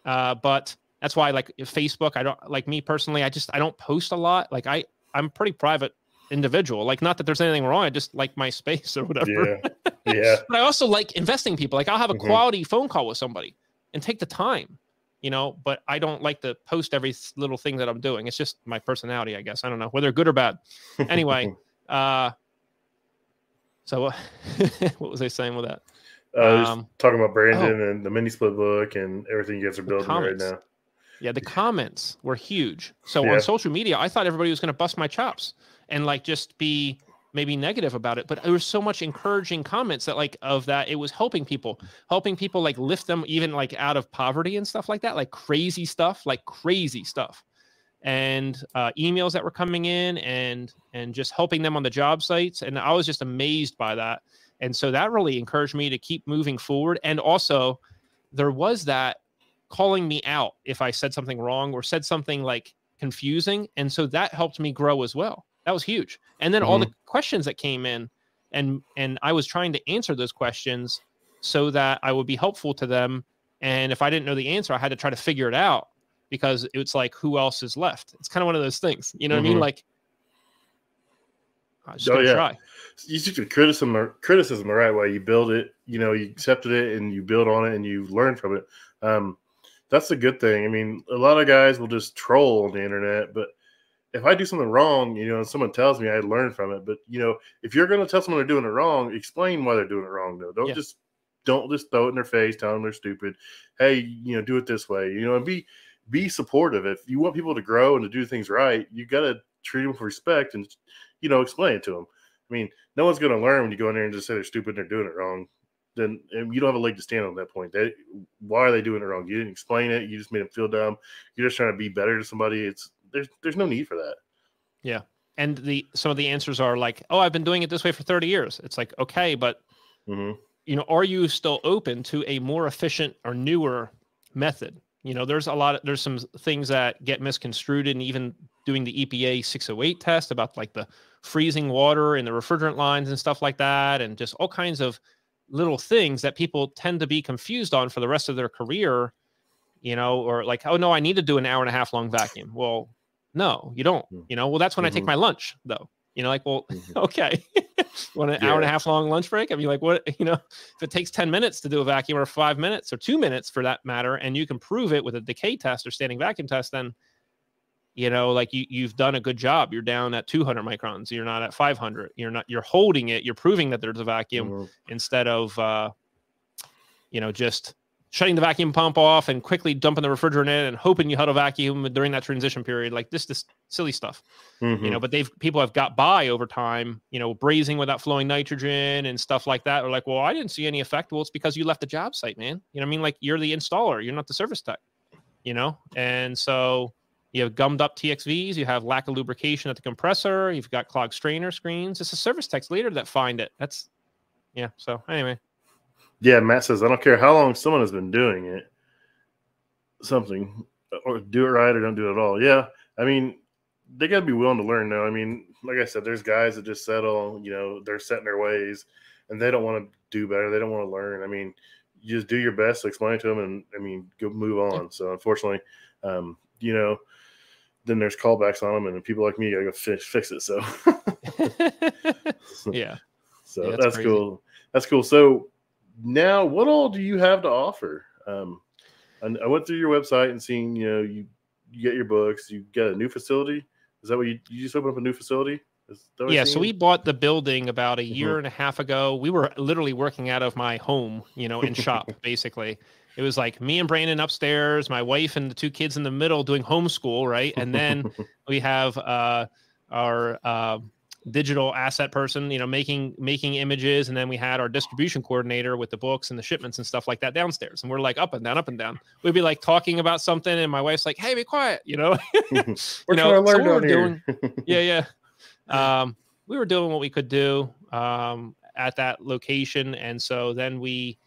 Speaker 2: but that's why like Facebook, I don't like me personally. I don't post a lot. Like I'm pretty private individual. Like, not that there's anything wrong. I just like my space or whatever.
Speaker 1: Yeah.
Speaker 2: But I also like investing people. Like, I'll have a quality phone call with somebody and take the time, but I don't like to post every little thing that I'm doing. It's just my personality, I guess. I don't know whether good or bad. Anyway, so what was I saying with that?
Speaker 1: Just talking about Brandon and the mini split book and everything you guys are building right now.
Speaker 2: Yeah, the comments were huge. So on social media, I thought everybody was going to bust my chops and like just be maybe negative about it. But there was so much encouraging comments that it was helping people like lift them even like out of poverty and stuff like that, like crazy stuff. And emails that were coming in and just helping them on the job sites. And I was just amazed by that. And so that really encouraged me to keep moving forward. And also there was that calling me out if I said something wrong or said something like confusing. And so that helped me grow as well. That was huge. And then all the questions that came in and I was trying to answer those questions so that I would be helpful to them. And if I didn't know the answer, I had to try to figure it out because it's like, who else is left? It's kind of one of those things, you know what I mean? Like, I'm just going to try.
Speaker 1: You took the criticism the right way. You build it, you accepted it and you build on it and you learn from it. That's a good thing. I mean, a lot of guys will just troll on the internet, but if I do something wrong, and someone tells me, I learn from it. But, if you're going to tell someone they're doing it wrong, explain why they're doing it wrong, though. Don't just throw it in their face, tell them they're stupid. Hey, do it this way, and be supportive. If you want people to grow and to do things right, you got to treat them with respect and, explain it to them. I mean, no one's going to learn when you go in there and just say they're stupid and they're doing it wrong. Then you don't have a leg to stand on that point. Why are they doing it wrong? You didn't explain it. You just made them feel dumb. You're just trying to be better to somebody. There's no need for that.
Speaker 2: Yeah. And some of the answers are like, oh, I've been doing it this way for 30 years. It's like, okay, but are you still open to a more efficient or newer method? There's some things that get misconstrued and even doing the EPA 608 test about like the freezing water in the refrigerant lines and stuff like that. And just all kinds of little things that people tend to be confused on for the rest of their career, or like, oh no, I need to do an hour and a half long vacuum. Well, no, you don't, well, that's when I take my lunch though, okay. Want an hour and a half long lunch break? I mean, like what, if it takes 10 minutes to do a vacuum or 5 minutes or 2 minutes for that matter, and you can prove it with a decay test or standing vacuum test, then, like you've done a good job. You're down at 200 microns. You're not at 500. You're holding it. You're proving that there's a vacuum instead of, just shutting the vacuum pump off and quickly dumping the refrigerant in and hoping you had a vacuum during that transition period. Like this silly stuff, but people have got by over time, brazing without flowing nitrogen and stuff like that. Or like, well, I didn't see any effect. Well, it's because you left the job site, man. You know what I mean? Like you're the installer, you're not the service tech, and so you have gummed up TXVs, you have lack of lubrication at the compressor, you've got clogged strainer screens. It's the service techs later that find it. So anyway.
Speaker 1: Yeah, Matt says, I don't care how long someone has been doing it, something, or do it right or don't do it at all. Yeah, I mean, they got to be willing to learn, though. I mean, like I said, there's guys that just settle, they're set in their ways, and they don't want to do better. They don't want to learn. I mean, you just do your best to explain it to them, and, I mean, go move on. Yeah. So, unfortunately, then there's callbacks on them, and people like me got to go fix it. So,
Speaker 2: yeah.
Speaker 1: So yeah, that's cool. That's cool. So, now, what all do you have to offer? I went through your website and seen, you get your books. You got a new facility. Is that what you just opened up a new facility?
Speaker 2: Yeah. So we bought the building about a year and a half ago. We were literally working out of my home, in shop, basically. It was like me and Brandon upstairs, my wife and the 2 kids in the middle doing homeschool. Right. And then we have our digital asset person, making images. And then we had our distribution coordinator with the books and the shipments and stuff like that downstairs. And we're like up and down. We'd be like talking about something. And my wife's like, hey, be quiet,
Speaker 1: We're trying to learn down here.
Speaker 2: We were doing what we could do at that location. And so then we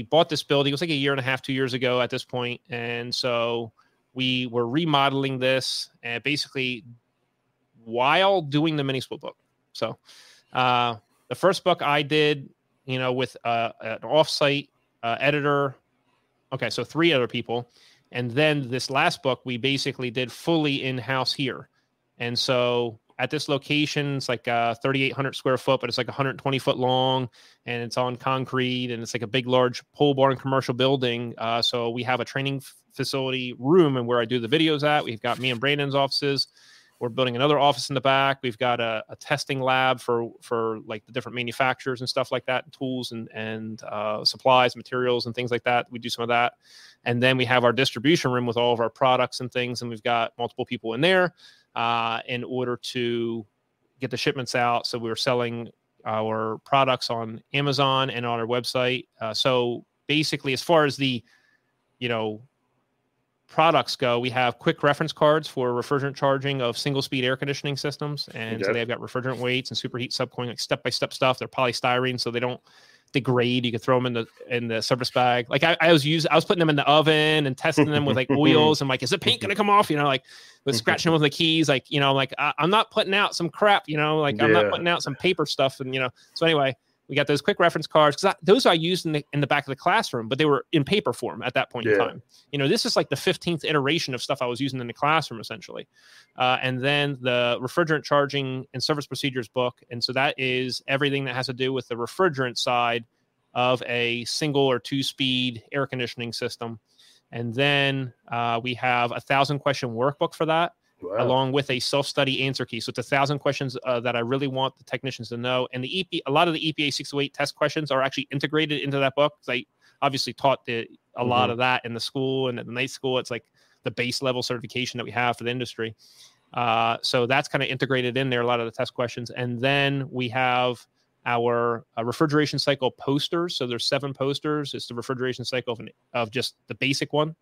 Speaker 2: bought this building. It was like a year and a half, 2 years ago at this point. And so we were remodeling this and basically while doing the mini split book. So the first book I did, with an offsite editor. Okay, so 3 other people. And then this last book, we basically did fully in-house here. And so at this location, it's like 3,800 square foot, but it's like 120 foot long, and it's on concrete, and it's like a big, large pole barn commercial building. So we have a training facility room, and where I do the videos at. We've got me and Brandon's offices. We're building another office in the back. We've got a testing lab for like the different manufacturers and stuff like that, tools and supplies, materials, and things like that. We do some of that. And then we have our distribution room with all of our products and things. And we've got multiple people in there in order to get the shipments out. So we're selling our products on Amazon and on our website. So basically, as far as the, products go, we have quick reference cards for refrigerant charging of single speed air conditioning systems. And so they've got refrigerant weights and superheat subcooling, like step-by-step stuff. They're polystyrene, so they don't degrade. You can throw them in the service bag. Like I was putting them in the oven and testing them with like oils and like, is the paint going to come off? Was scratching them with the keys. Like, I'm not putting out some crap, I'm not putting out some paper stuff. And, so anyway, we got those quick reference cards because those I used in the back of the classroom, but they were in paper form at that point in time. This is like the 15th iteration of stuff I was using in the classroom essentially. And then the refrigerant charging and service procedures book. And so that is everything that has to do with the refrigerant side of a single or 2-speed air conditioning system. And then we have 1,000 question workbook for that. Wow. Along with a self-study answer key. So it's 1,000 questions that I really want the technicians to know. And a lot of the EPA 608 test questions are actually integrated into that book. I obviously taught a lot of that in the school and at the night school. It's like the base level certification that we have for the industry. So that's kind of integrated in there, a lot of the test questions. And then we have our refrigeration cycle posters. So there's 7 posters. It's the refrigeration cycle of just the basic one.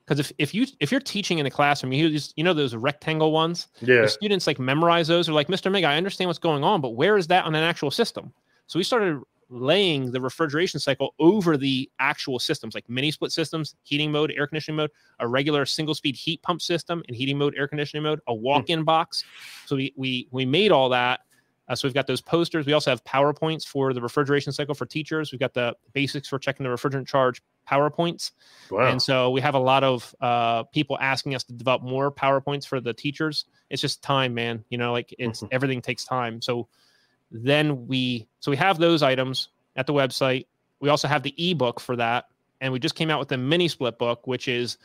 Speaker 2: Because if you're teaching in the classroom, those rectangle ones, the students like memorize those. They're like, Mr. Mig, I understand what's going on, but where is that on an actual system? So we started laying the refrigeration cycle over the actual systems, like mini split systems, heating mode, air conditioning mode, a regular single speed heat pump system in heating mode, air conditioning mode, a walk-in box. So we made all that. So we've got those posters. We also have PowerPoints for the refrigeration cycle for teachers. We've got the basics for checking the refrigerant charge PowerPoints. Wow. And so we have a lot of people asking us to develop more PowerPoints for the teachers. It's just time, man. Everything takes time. So then we have those items at the website. We also have the ebook for that. And we just came out with the mini split book, which is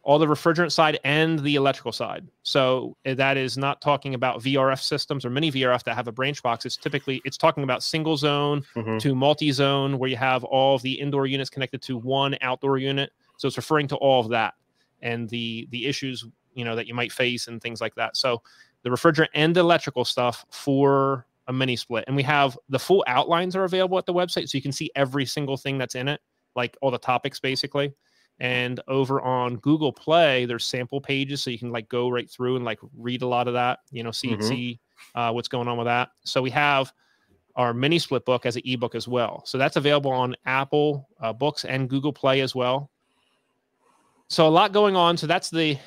Speaker 2: all the refrigerant side and the electrical side. So that is not talking about VRF systems or mini VRF that have a branch box. It's talking about single zone to multi-zone, where you have all of the indoor units connected to one outdoor unit. So it's referring to all of that and the issues, that you might face and things like that. So the refrigerant and electrical stuff for a mini split. And we have the full outlines are available at the website. So you can see every single thing that's in it, like all the topics basically. And over on Google Play, there's sample pages, so you can like go right through and like read a lot of that, see what's going on with that. So we have our mini split book as an ebook as well. So that's available on Apple Books and Google Play as well. So a lot going on. So that's the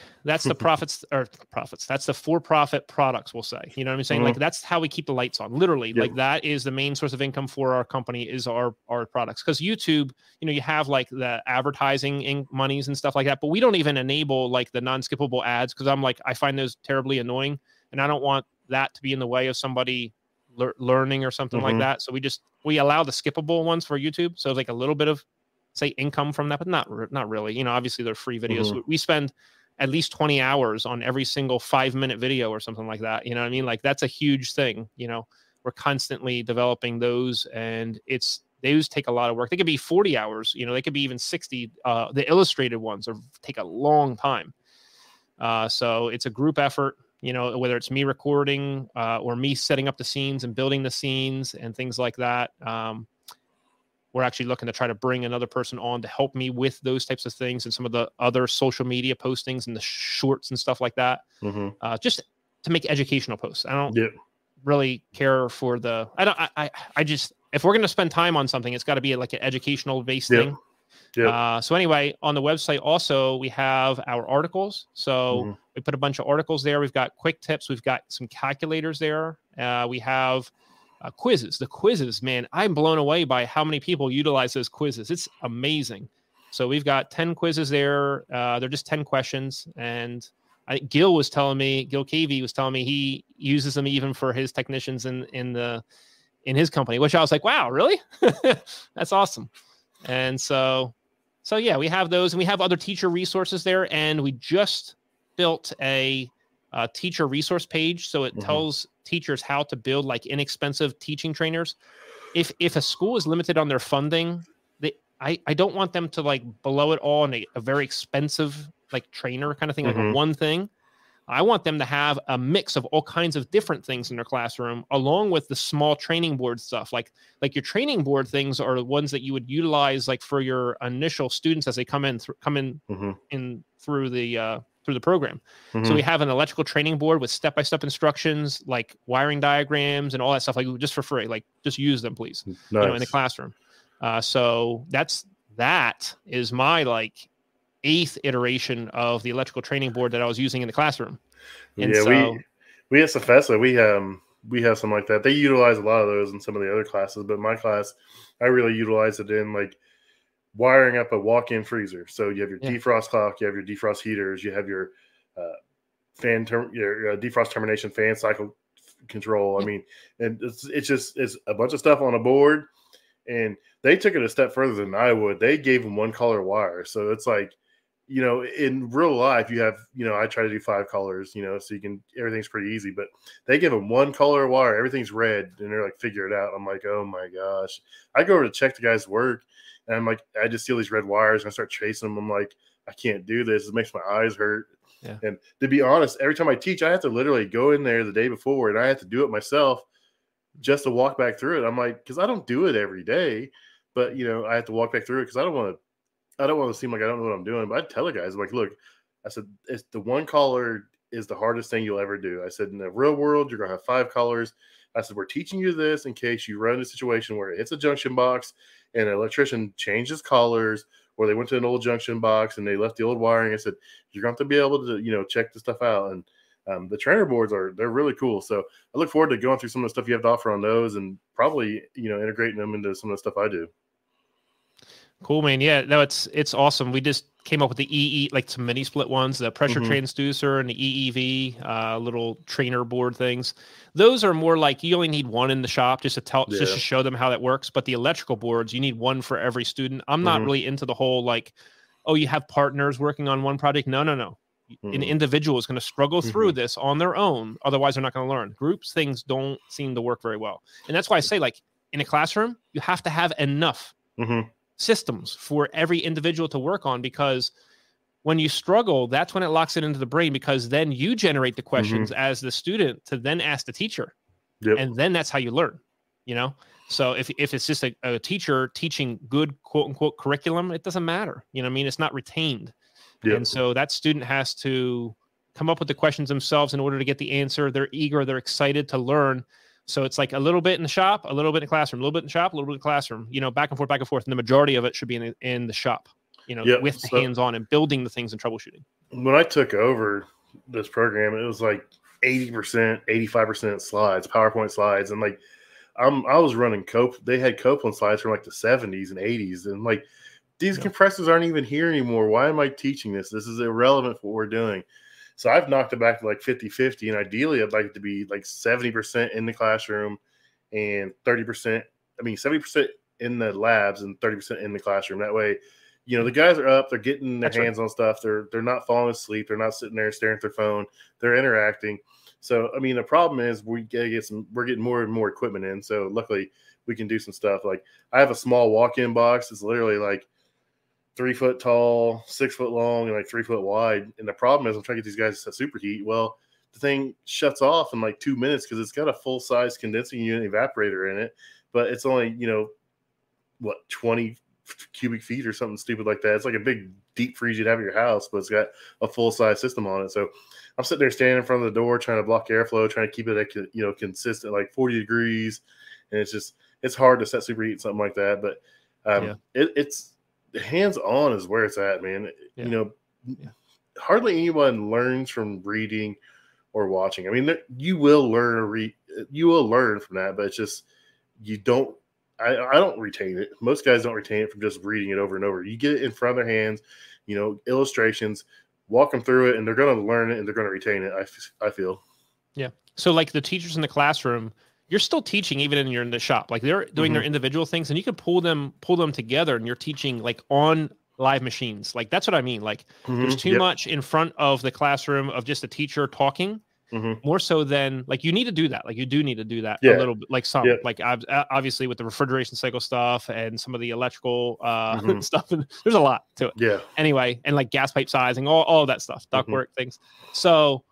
Speaker 2: profits. That's the for-profit products, we'll say. You know what I'm saying? Like that's how we keep the lights on. Literally, like that is the main source of income for our company is our products. Because YouTube, you have like the advertising monies and stuff like that, but we don't even enable like the non-skippable ads because I find those terribly annoying, and I don't want that to be in the way of somebody learning or something like that. So we allow the skippable ones for YouTube. So it's like a little bit of say income from that, but not really. Obviously they're free videos. We spend at least 20 hours on every single 5-minute video or something like that. You know what I mean? Like that's a huge thing. We're constantly developing those, and those take a lot of work. They could be 40 hours, they could be even 60. The illustrated ones take a long time. So it's a group effort, whether it's me recording or me setting up the scenes and building the scenes and things like that. We're actually looking to try to bring another person on to help me with those types of things and some of the other social media postings and the shorts and stuff like that. Just to make educational posts. I don't really care for I just, if we're going to spend time on something, it's got to be like an educational based thing. So anyway, on the website also, we have our articles. So we put a bunch of articles there. We've got quick tips. We've got some calculators there. We have quizzes. The quizzes, man, I'm blown away by how many people utilize those quizzes. It's amazing. So we've got 10 quizzes there. They're just 10 questions. And Gil Cavey was telling me he uses them even for his technicians in his company, which I was like, wow, really? That's awesome. And so yeah, we have those, and we have other teacher resources there. And we just built a teacher resource page. So it tells teachers how to build like inexpensive teaching trainers. If a school is limited on their funding, I don't want them to like blow it all on a very expensive like trainer kind of thing, like a one thing. I want them to have a mix of all kinds of different things in their classroom, along with the small training board stuff. Like your training board things are the ones that you would utilize like for your initial students as they come in through the program. So we have an electrical training board with step-by-step instructions, like wiring diagrams and all that stuff, like just for free. Like just use them, please.
Speaker 1: Nice.
Speaker 2: In the classroom. So that is my like 8th iteration of the electrical training board that I was using in the classroom. And
Speaker 1: we at Cefesa, we have something like that. They utilize a lot of those in some of the other classes, but my class, I really utilize it in like wiring up a walk-in freezer. So you have your defrost clock, you have your defrost heaters, you have your your defrost termination fan cycle control. I mean, and it's a bunch of stuff on a board, and they took it a step further than I would. They gave them one color wire, so it's like, in real life, you have, I try to do 5 colors, so everything's pretty easy, but they give them one color wire, everything's red, and they're like, figure it out. I'm like, oh my gosh. I go over to check the guy's work, and I'm like, I just see all these red wires, and I start chasing them. I'm like, I can't do this. It makes my eyes hurt. Yeah. And to be honest, every time I teach, I have to literally go in there the day before, and I have to do it myself just to walk back through it. I'm like, because I don't do it every day, but, I have to walk back through it because I don't want to seem like I don't know what I'm doing. But I tell the guys, like, look, I said, it's the one color is the hardest thing you'll ever do. I said, in the real world, you're going to have 5 colors. I said, we're teaching you this in case you run into a situation where it hits a junction box and an electrician changes colors, or they went to an old junction box and they left the old wiring. I said, you're going to have to be able to, check the stuff out. And the trainer boards they're really cool. So I look forward to going through some of the stuff you have to offer on those, and probably, integrating them into some of the stuff I do.
Speaker 2: Cool, man. Yeah, no, it's awesome. We just came up with the like some mini split ones, the pressure transducer and the EEV, little trainer board things. Those are more like you only need one in the shop just to show them how that works. But the electrical boards, you need one for every student. I'm not really into the whole like, oh, you have partners working on one project. No. An individual is going to struggle through this on their own. Otherwise, they're not going to learn. Groups things don't seem to work very well. And that's why I say, like, in a classroom, you have to have enough systems for every individual to work on, because when you struggle, that's when it locks it into the brain, because then you generate the questions as the student to then ask the teacher. And then that's how you learn, So if it's just a teacher teaching good, quote unquote, curriculum, it doesn't matter. It's not retained. And so that student has to come up with the questions themselves in order to get the answer. They're eager, they're excited to learn. So it's like a little bit in the shop, a little bit in the classroom, a little bit in the shop, a little bit in the classroom, back and forth. And the majority of it should be in the shop, with the hands-on and building the things and troubleshooting.
Speaker 1: When I took over this program, it was like 80%, 85% slides, PowerPoint slides. And like, I was running they had Copeland slides from like the 70s and 80s. And like, these compressors aren't even here anymore. Why am I teaching this? This is irrelevant for what we're doing. So I've knocked it back to like 50-50, and ideally I'd like it to be like 70% in the classroom and 70% in the labs and 30% in the classroom. That way, the guys are up, they're getting their hands on stuff. They're not falling asleep. They're not sitting there staring at their phone. They're interacting. So, I mean, the problem is we're getting more and more equipment in. So luckily we can do some stuff. Like I have a small walk-in box. It's literally like 3 foot tall, 6 foot long, and like 3 foot wide. And the problem is I'm trying to get these guys to superheat. Well, the thing shuts off in like 2 minutes because it's got a full size condensing unit evaporator in it, but it's only, 20 cubic feet or something stupid like that. It's like a big deep freeze you'd have at your house, but it's got a full size system on it. So I'm sitting there standing in front of the door, trying to block airflow, trying to keep it at, consistent, like 40 degrees. And it's hard to set superheat, something like that. But it's hands-on is where it's at, man. Hardly anyone learns from reading or watching. I mean, you will learn from that, but it's just, I don't retain it. Most guys don't retain it from just reading it over and over. You get it in front of their hands, illustrations, walk them through it, and they're going to learn it and they're going to retain it. I feel.
Speaker 2: Yeah. So like the teachers in the classroom, you're still teaching even in the shop. Like they're doing their individual things, and you can pull them together, and you're teaching like on live machines. Like that's what I mean. Like there's too much in front of the classroom of just a teacher talking. More so than like you need to do that. Like you do need to do that a little bit. Like some like obviously with the refrigeration cycle stuff and some of the electrical stuff. And there's a lot to it.
Speaker 1: Yeah.
Speaker 2: Anyway, and like gas pipe sizing, all of that stuff, ductwork things. So,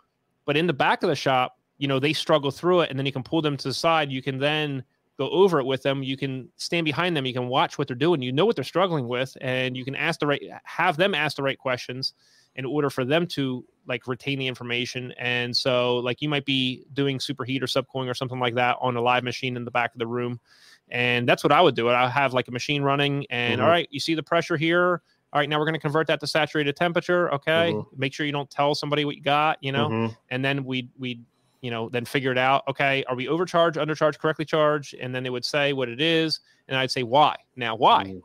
Speaker 2: but in the back of the shop, you know, they struggle through it, and then you can pull them to the side. You can then go over it with them. You can stand behind them. You can watch what they're doing. You know what they're struggling with, and you can have them ask the right questions in order for them to like retain the information. And so like you might be doing superheat or subcooling or something like that on a live machine in the back of the room. And that's what I would do. I'll have like a machine running and all right, you see the pressure here. All right, now we're going to convert that to saturated temperature. Okay. Make sure you don't tell somebody what you got, you know, and then we you know, then figure it out. Okay. Are we overcharged, undercharged, correctly charged? And then they would say what it is. And I'd say, why? Now, why?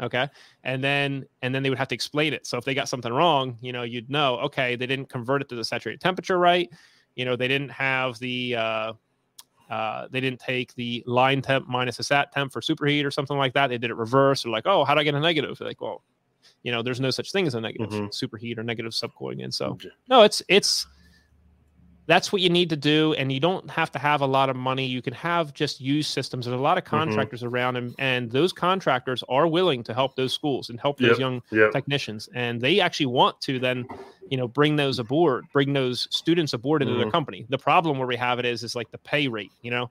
Speaker 2: Okay. And then they would have to explain it. So if they got something wrong, you know, you'd know, okay, they didn't convert it to the saturated temperature right. You know, they didn't have the, they didn't take the line temp minus a sat temp for superheat or something like that. They did it reverse. They're like, oh, how do I get a negative? They're like, well, you know, there's no such thing as a negative superheat or negative subcooling. And so, no, it's, that's what you need to do. And you don't have to have a lot of money. You can have just used systems. There's a lot of contractors around, and those contractors are willing to help those schools and help those young technicians. And they actually want to then, you know, bring those students aboard into their company. The problem where we have it is like the pay rate, you know,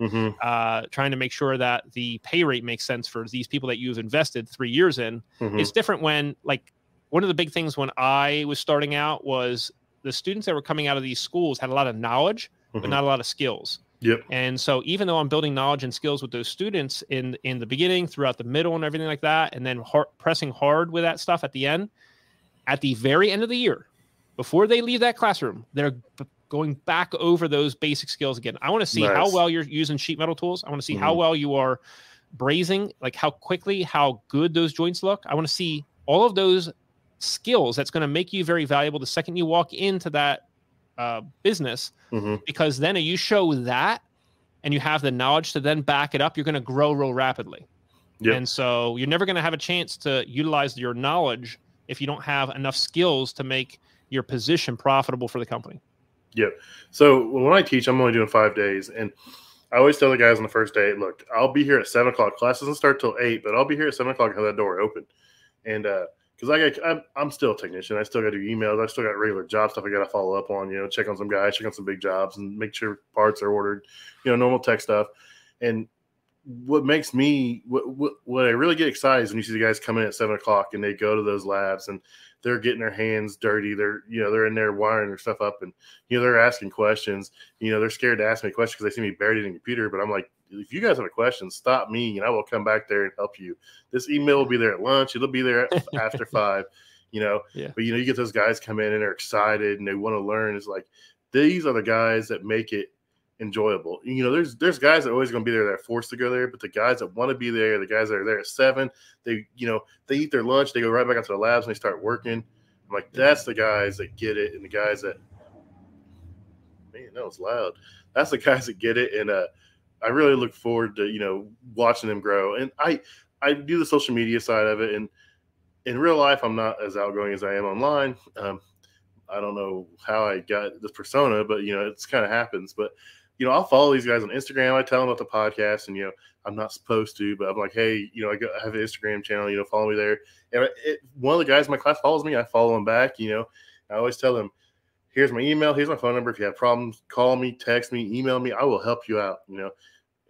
Speaker 2: trying to make sure that the pay rate makes sense for these people that you've invested 3 years in. It's different when, like, one of the big things when I was starting out was the students that were coming out of these schools had a lot of knowledge, but not a lot of skills. And so even though I'm building knowledge and skills with those students in the beginning, throughout the middle and everything like that, and then pressing hard with that stuff at the end, at the very end of the year, before they leave that classroom, they're going back over those basic skills again. I want to see how well you're using sheet metal tools. I want to see how well you are brazing, like how quickly, how good those joints look. I want to see all of those skills that's going to make you very valuable the second you walk into that business, because then you show that and you have the knowledge to then back it up, you're going to grow real rapidly. And so you're never going to have a chance to utilize your knowledge if you don't have enough skills to make your position profitable for the company.
Speaker 1: So when I teach, I'm only doing 5 days, and I always tell the guys on the first day, look, I'll be here at 7 o'clock. Class doesn't start till 8, but I'll be here at 7 o'clock and have that door open. And because I'm still a technician. I still got to do emails. I still got regular job stuff I got to follow up on, you know, check on some guys, check on some big jobs, and make sure parts are ordered, you know, normal tech stuff. And what makes me, what I really get excited is when you see the guys come in at 7 o'clock and they go to those labs and they're getting their hands dirty. They're, you know, they're in there wiring their stuff up, and, you know, they're asking questions. You know, they're scared to ask me questions because they see me buried in the computer. But I'm like, if you guys have a question, stop me, and I will come back there and help you. This email will be there at lunch. It'll be there after 5, you know. But, you know, you get those guys come in and they're excited and they want to learn. It's like, these are the guys that make it enjoyable. You know, there's guys that are always going to be there that are forced to go there, but the guys that want to be there, the guys that are there at 7, they, you know, they eat their lunch, they go right back into the labs and they start working. I'm like, that's the guys that get it, and the guys that, man, that was loud. That's the guys that get it, and I really look forward to, you know, watching them grow. And I do the social media side of it, and in real life, I'm not as outgoing as I am online. I don't know how I got this persona, but, you know, it's kind of happens. But, you know, I'll follow these guys on Instagram. I tell them about the podcast, and, you know, I'm not supposed to, but I'm like, hey, you know, I have an Instagram channel, you know, follow me there. And one of the guys in my class follows me. I follow him back, you know. I always tell them, here's my email, here's my phone number. If you have problems, call me, text me, email me. I will help you out, you know.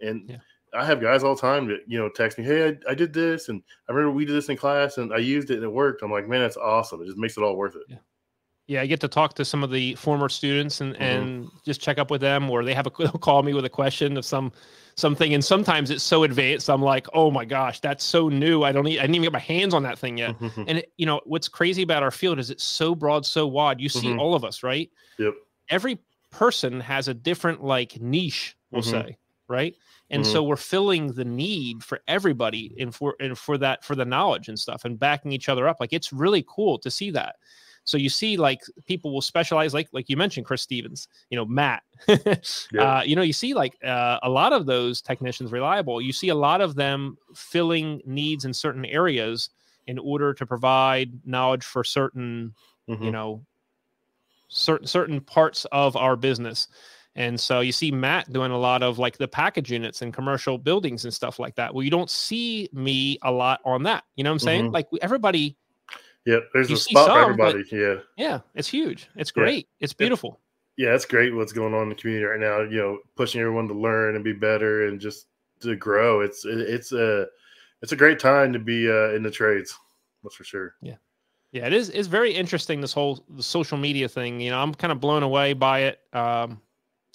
Speaker 1: And I have guys all the time that, you know, text me, hey, I did this, and I remember we did this in class, and I used it, and it worked. I'm like, man, that's awesome. It just makes it all worth it.
Speaker 2: Yeah, I get to talk to some of the former students and just check up with them, or they'll call me with a question of something, and sometimes it's so advanced, I'm like, oh my gosh, that's so new. I didn't even get my hands on that thing yet. And you know what's crazy about our field is it's so broad, so wide. You see all of us, right? Every person has a different like niche, we'll say, right? And so we're filling the need for everybody and for the knowledge and stuff and backing each other up. Like, it's really cool to see that. So you see, like, people will specialize, like you mentioned, Chris Stevens, Matt.
Speaker 1: Yeah.
Speaker 2: You see, like, a lot of those technicians, Reliable. You see a lot of them filling needs in certain areas in order to provide knowledge for certain, certain parts of our business. And so you see Matt doing a lot of, like, the package units and commercial buildings and stuff like that. Well, you don't see me a lot on that. You know what I'm saying? Like, everybody.
Speaker 1: Yeah, there's
Speaker 2: you
Speaker 1: a
Speaker 2: see
Speaker 1: spot for
Speaker 2: some,
Speaker 1: everybody. Yeah.
Speaker 2: Yeah, it's huge. It's great. It's beautiful.
Speaker 1: Yeah, it's great what's going on in the community right now. Pushing everyone to learn and be better and just to grow. It's a great time to be in the trades. That's for sure.
Speaker 2: Yeah. Yeah, it is. It's very interesting, the social media thing. I'm kind of blown away by it.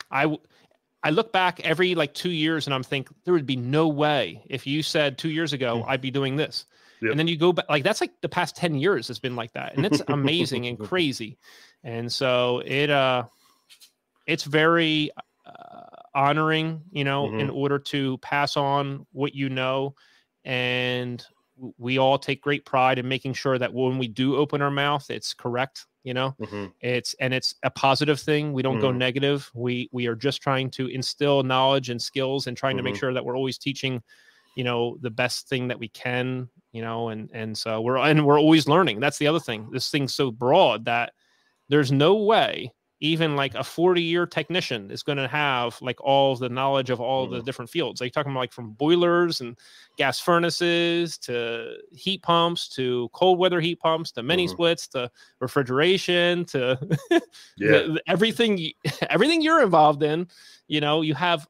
Speaker 2: I look back every, like, 2 years and I'm thinking there would be no way if you said 2 years ago I'd be doing this.
Speaker 1: Yep.
Speaker 2: And then you go back, like, that's like the past 10 years has been like that. And it's amazing and crazy. And so it's very honoring, in order to pass on what and we all take great pride in making sure that when we do open our mouth, it's correct. It's a positive thing. We don't go negative. We are just trying to instill knowledge and skills and trying to make sure that we're always teaching, the best thing that we can, and so we're always learning. That's the other thing. This thing's so broad that there's no way even like a 40-year technician is going to have, like, all the knowledge of all the different fields. Like, talking about, like, from boilers and gas furnaces to heat pumps to cold weather heat pumps to mini splits to refrigeration to everything you're involved in. You have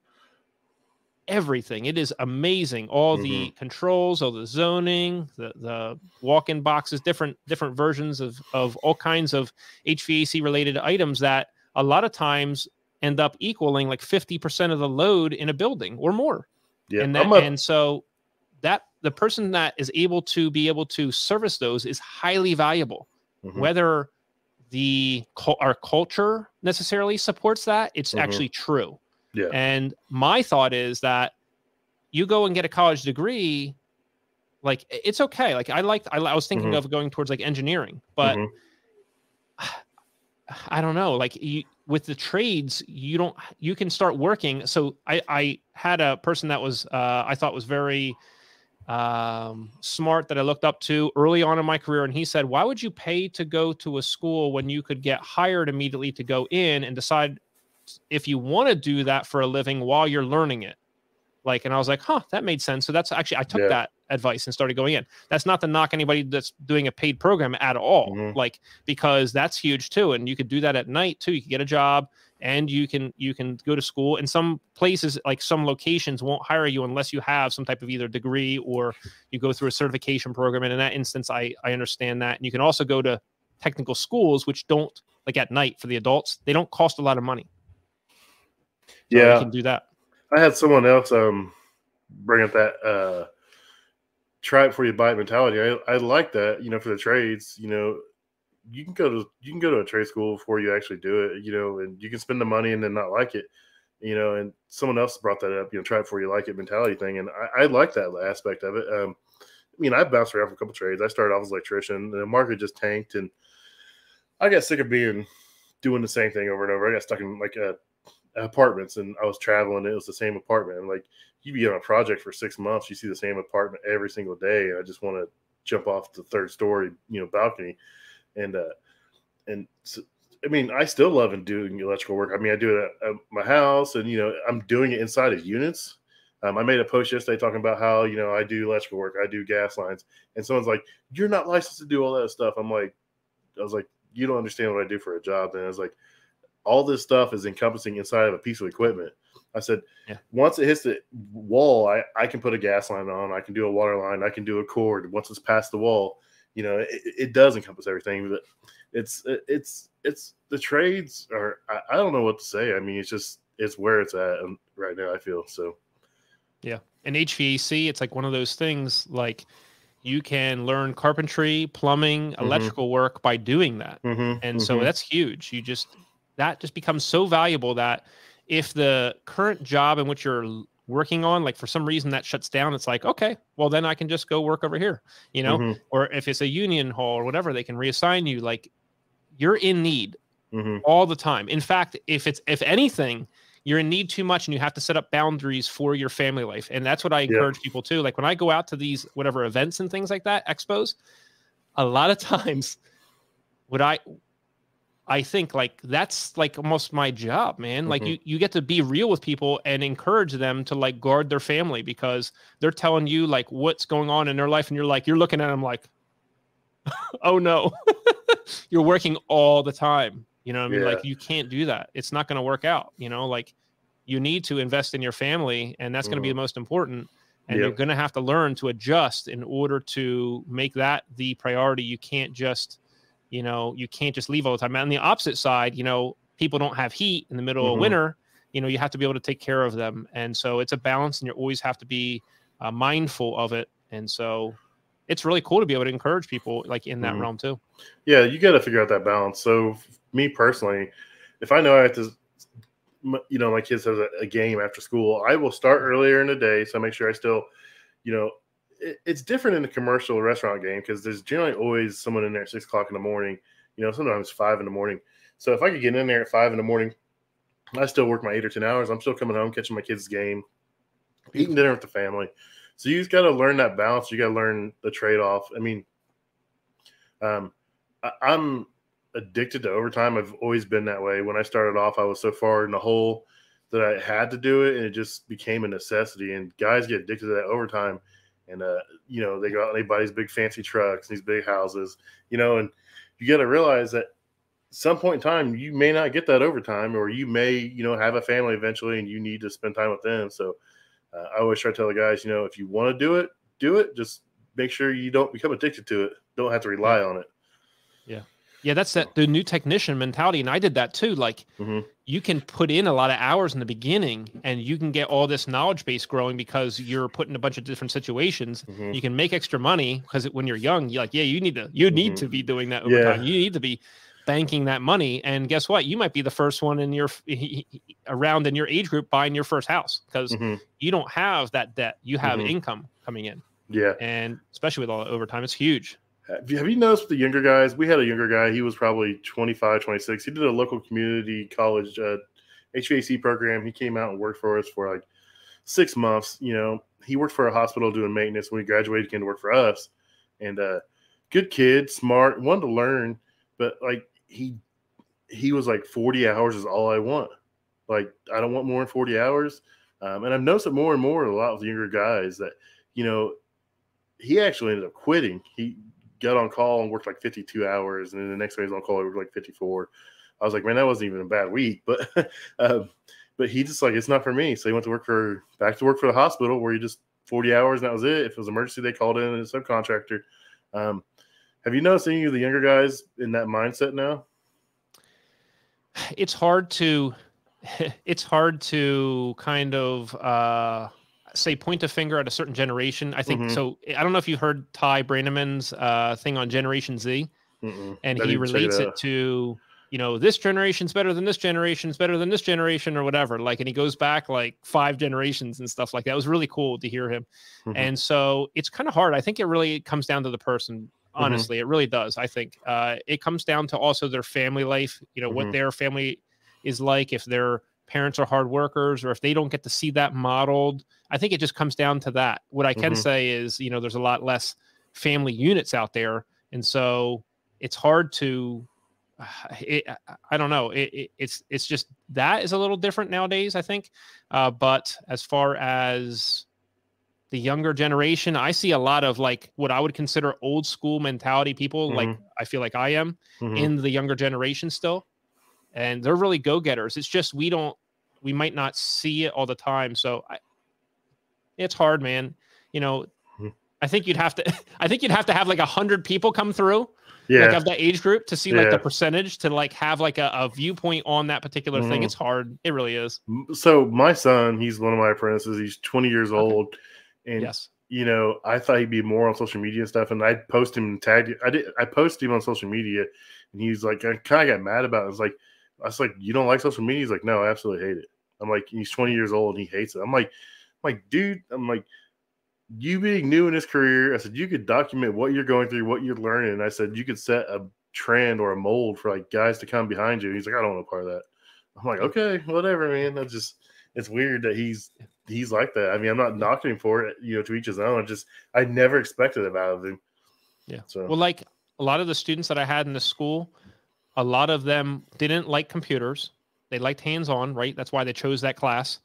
Speaker 2: everything. It is amazing. All the controls, all the zoning, the walk-in boxes, different versions of all kinds of HVAC related items that a lot of times end up equaling like 50% of the load in a building or more.
Speaker 1: Yeah.
Speaker 2: And so that the person that is able to service those is highly valuable. Whether our culture necessarily supports that, it's actually true.
Speaker 1: Yeah.
Speaker 2: And my thought is that you go and get a college degree, like, it's okay. Like, I was thinking of going towards, like, engineering, but I don't know, like, with the trades, you can start working. So I had a person that was, I thought was very smart, that I looked up to early on in my career. And he said, why would you pay to go to a school when you could get hired immediately to go in and decide if you want to do that for a living while you're learning it? Like, and I was like, that made sense. So that's actually, I took that advice and started going in. That's not to knock anybody that's doing a paid program at all. Like, because that's huge too. And you could do that at night too. You can get a job and you can go to school. And some places, like some locations, won't hire you unless you have some type of either degree or you go through a certification program. And in that instance, I understand that. And you can also go to technical schools, which don't, like, at night for the adults, they don't cost a lot of money. So you can do that.
Speaker 1: I had someone else bring up that try it before you buy it mentality. I like that, for the trades. You can go to a trade school before you actually do it, and you can spend the money and then not like it, and someone else brought that up, try it before you like it mentality thing. And I like that aspect of it. I bounced around for a couple trades. I started off as an electrician, and the market just tanked, and I got sick of doing the same thing over and over. I got stuck in, like, apartments, and I was traveling, and it was the same apartment. And, like, you be on a project for 6 months, you see the same apartment every single day, and I just want to jump off the third story, balcony. And so, I still love doing electrical work. I do it at my house, and I'm doing it inside of units. I made a post yesterday talking about how I do electrical work, I do gas lines, and someone's like, "You're not licensed to do all that stuff." I was like, "You don't understand what I do for a job." And I was like, all this stuff is encompassing inside of a piece of equipment. I said, once it hits the wall, I can put a gas line on, I can do a water line, I can do a cord. Once it's past the wall, it does encompass everything. But it's the trades are, I don't know what to say. It's where it's at right now, I feel. So
Speaker 2: yeah. And HVAC, it's like one of those things, like, you can learn carpentry, plumbing, electrical work by doing that. And so that's huge. That just becomes so valuable that if the current job in which you're working on, like, for some reason that shuts down, it's like, okay, well, then I can just go work over here, or if it's a union hall or whatever, they can reassign you. Like, you're in need all the time. In fact, if anything, you're in need too much and you have to set up boundaries for your family life. And that's what I encourage people to. Like when I go out to these whatever events and things like that, expos, a lot of times what I think like that's like almost my job, man. Like you get to be real with people and encourage them to like guard their family because they're telling you like what's going on in their life. And you're looking at them like, oh no, you're working all the time. You know what I mean? Like you can't do that. It's not going to work out. You know, like you need to invest in your family and that's going to be the most important. And you're going to have to learn to adjust in order to make that the priority. You can't just, you can't just leave all the time. And on the opposite side, people don't have heat in the middle of winter. You have to be able to take care of them. And so it's a balance and you always have to be mindful of it. And so it's really cool to be able to encourage people like in that realm too.
Speaker 1: Yeah, you got to figure out that balance. So me personally, if I know I have to, my kids have a game after school, I will start earlier in the day. So I make sure I still, it's different in a commercial restaurant game because there's generally always someone in there at 6 o'clock in the morning, sometimes 5 in the morning. So if I could get in there at 5 in the morning, I still work my 8 or 10 hours. I'm still coming home, catching my kids' game, eating dinner with the family. So you just got to learn that balance. You got to learn the trade-off. I mean, I'm addicted to overtime. I've always been that way. When I started off, I was so far in the hole that I had to do it, and it just became a necessity. And guys get addicted to that overtime, and they go out and they buy these big fancy trucks, these big houses, and you got to realize that some point in time you may not get that overtime, or you may have a family eventually, and you need to spend time with them. So I always try to tell the guys, if you want to do it. Just make sure you don't become addicted to it. Don't have to rely on it.
Speaker 2: Yeah, that's the new technician mentality. And I did that too. Like you can put in a lot of hours in the beginning and you can get all this knowledge base growing because you're put in a bunch of different situations. You can make extra money because when you're young, you're like, you need to be doing that overtime. You need to be banking that money. And guess what? You might be the first one in your around in your age group buying your first house because you don't have that debt. You have income coming in. Yeah. And especially with all the overtime, it's huge.
Speaker 1: Have you noticed with the younger guys? We had a younger guy. He was probably 25, 26. He did a local community college HVAC program. He came out and worked for us for like 6 months. He worked for a hospital doing maintenance. When he graduated, he came to work for us. And good kid, smart, wanted to learn. But like he was like 40 hours is all I want. Like I don't want more than 40 hours. And I've noticed it more and more a lot with younger guys that, he actually ended up quitting. He got on call and worked like 52 hours. And then the next day he was on call, he worked like 54. I was like, man, that wasn't even a bad week. But he just like, it's not for me. So he went to back to work for the hospital where he just 40 hours and that was it. If it was an emergency, they called in a subcontractor. Have you noticed any of the younger guys in that mindset now?
Speaker 2: It's hard to kind of say point a finger at a certain generation. I think so. I don't know if you heard Ty Branneman's thing on Generation Z, and he relates it to this generation's better than this generation's better than this generation or whatever. Like, and he goes back like 5 generations and stuff like that. It was really cool to hear him. And so it's kind of hard. I think it really comes down to the person. Honestly, it really does. I think it comes down to also their family life. What their family is like. If their parents are hard workers or if they don't get to see that modeled. I think it just comes down to that. What I can say is, there's a lot less family units out there. And so it's hard to, I don't know. It's just, that is a little different nowadays, I think. But as far as the younger generation, I see a lot of like what I would consider old school mentality people. Like I feel like I am in the younger generation still. And they're really go-getters. It's just we might not see it all the time. So it's hard, man. I think you'd have to have like 100 people come through, like of that age group to see like the percentage to like have like a viewpoint on that particular thing. It's hard. It really is.
Speaker 1: So my son, he's one of my apprentices. He's 20 years old. And I thought he'd be more on social media and stuff. And I'd post him and tag I posted him on social media and he's like, I kind of got mad about it. I was like, you don't like social media? He's like, no, I absolutely hate it. I'm like, he's 20 years old and he hates it. I'm like, dude, you being new in his career, I said, you could document what you're going through, what you're learning. And I said, you could set a trend or a mold for like guys to come behind you. He's like, I don't want to part of that. I'm like, okay, whatever, man. That's just, it's weird that he's like that. I mean, I'm not knocking him for it, to each his own. I never expected it out of him.
Speaker 2: Yeah.
Speaker 1: So,
Speaker 2: well, like a lot of the students that I had in the school, a lot of them didn't like computers. They liked hands-on, right? That's why they chose that class.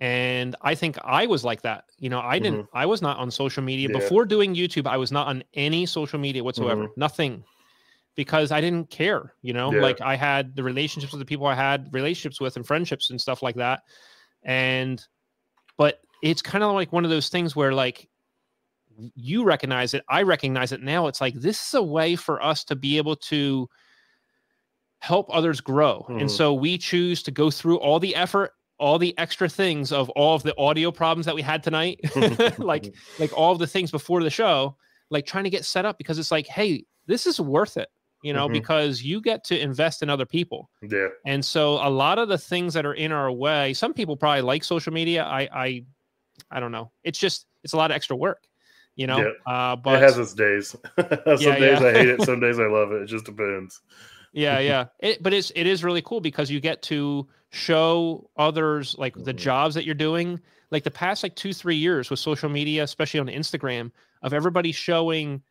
Speaker 2: And I think I was like that. I was not on social media before doing YouTube. I was not on any social media whatsoever, nothing, because I didn't care, like I had the relationships with the people I had relationships with and friendships and stuff like that. But it's kind of like one of those things where like you recognize it. I recognize it now. It's like, this is a way for us to be able to help others grow. And so we choose to go through all the effort, all the extra things of all of the audio problems that we had tonight, like all of the things before the show, like trying to get set up, because it's like, hey, this is worth it, because you get to invest in other people.
Speaker 1: Yeah.
Speaker 2: And so a lot of the things that are in our way, some people probably like social media. I don't know. It's a lot of extra work, but
Speaker 1: it has its days. Some days I hate it. Some days I love it. It just depends.
Speaker 2: Yeah. But it is really cool because you get to show others like the jobs that you're doing, like the past like 2-3 years with social media, especially on Instagram, of everybody showing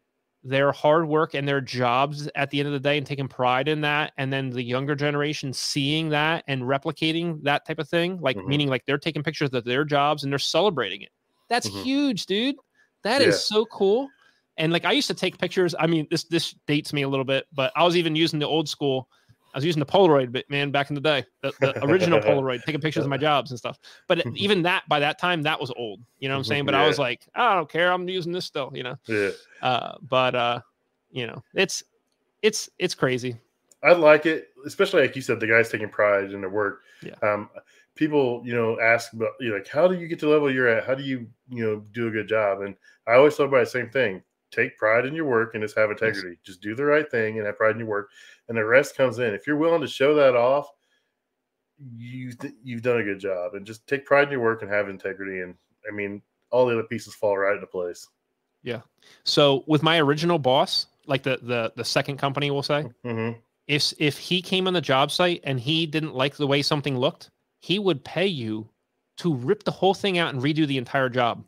Speaker 2: their hard work and their jobs at the end of the day and taking pride in that. And then the younger generation seeing that and replicating that type of thing, like meaning like they're taking pictures of their jobs and they're celebrating it. That's huge, dude. That is so cool. And like I used to take pictures. I mean, this dates me a little bit, but I was even using the old school. I was using the Polaroid, man, back in the day, the original Polaroid, taking pictures of my jobs and stuff. But even that, by that time, that was old. You know what I'm saying? But I was like, I don't care. I'm using this still. But it's crazy.
Speaker 1: I like it, especially like you said, the guys taking pride in their work.
Speaker 2: Yeah.
Speaker 1: People, ask about, like, how do you get to the level you're at? How do you, do a good job? And I always tell everybody the same thing. Take pride in your work and just have integrity. Yes. Just do the right thing and have pride in your work. And the rest comes in. If you're willing to show that off, you've done a good job. And just take pride in your work and have integrity. And, I mean, all the other pieces fall right into place.
Speaker 2: Yeah. So with my original boss, like the second company, we'll say, if he came on the job site and he didn't like the way something looked, he would pay you to rip the whole thing out and redo the entire job.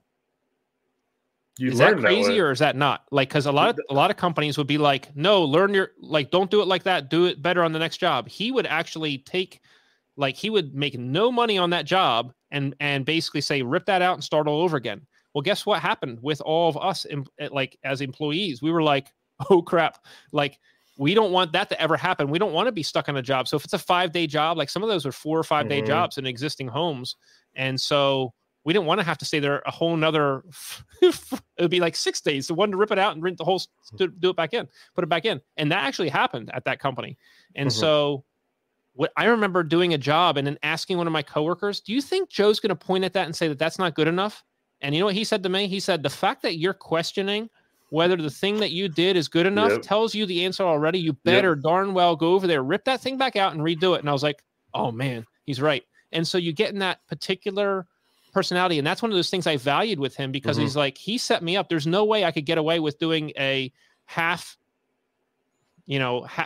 Speaker 2: Is that crazy or is that not? Like, because a lot of companies would be like, no, don't do it like that. Do it better on the next job. He would actually he would make no money on that job and basically say, rip that out and start all over again. Well, guess what happened with all of us, as employees? We were like, oh crap. Like, we don't want that to ever happen. We don't want to be stuck on a job. So if it's a 5-day job, like some of those are 4 or 5 day jobs in existing homes. And so we didn't want to have to stay there a whole nother, it would be like 6 days. So one to rip it out and rent the whole, do it back in, put it back in. And that actually happened at that company. And so what I remember doing a job and then asking one of my coworkers, do you think Joe's going to point at that and say that that's not good enough? And you know what he said to me? He said, the fact that you're questioning whether the thing that you did is good enough tells you the answer already. You better darn well go over there, rip that thing back out and redo it. And I was like, oh man, he's right. And so you get in that particular personality. And that's one of those things I valued with him because he's like, he set me up. There's no way I could get away with doing a half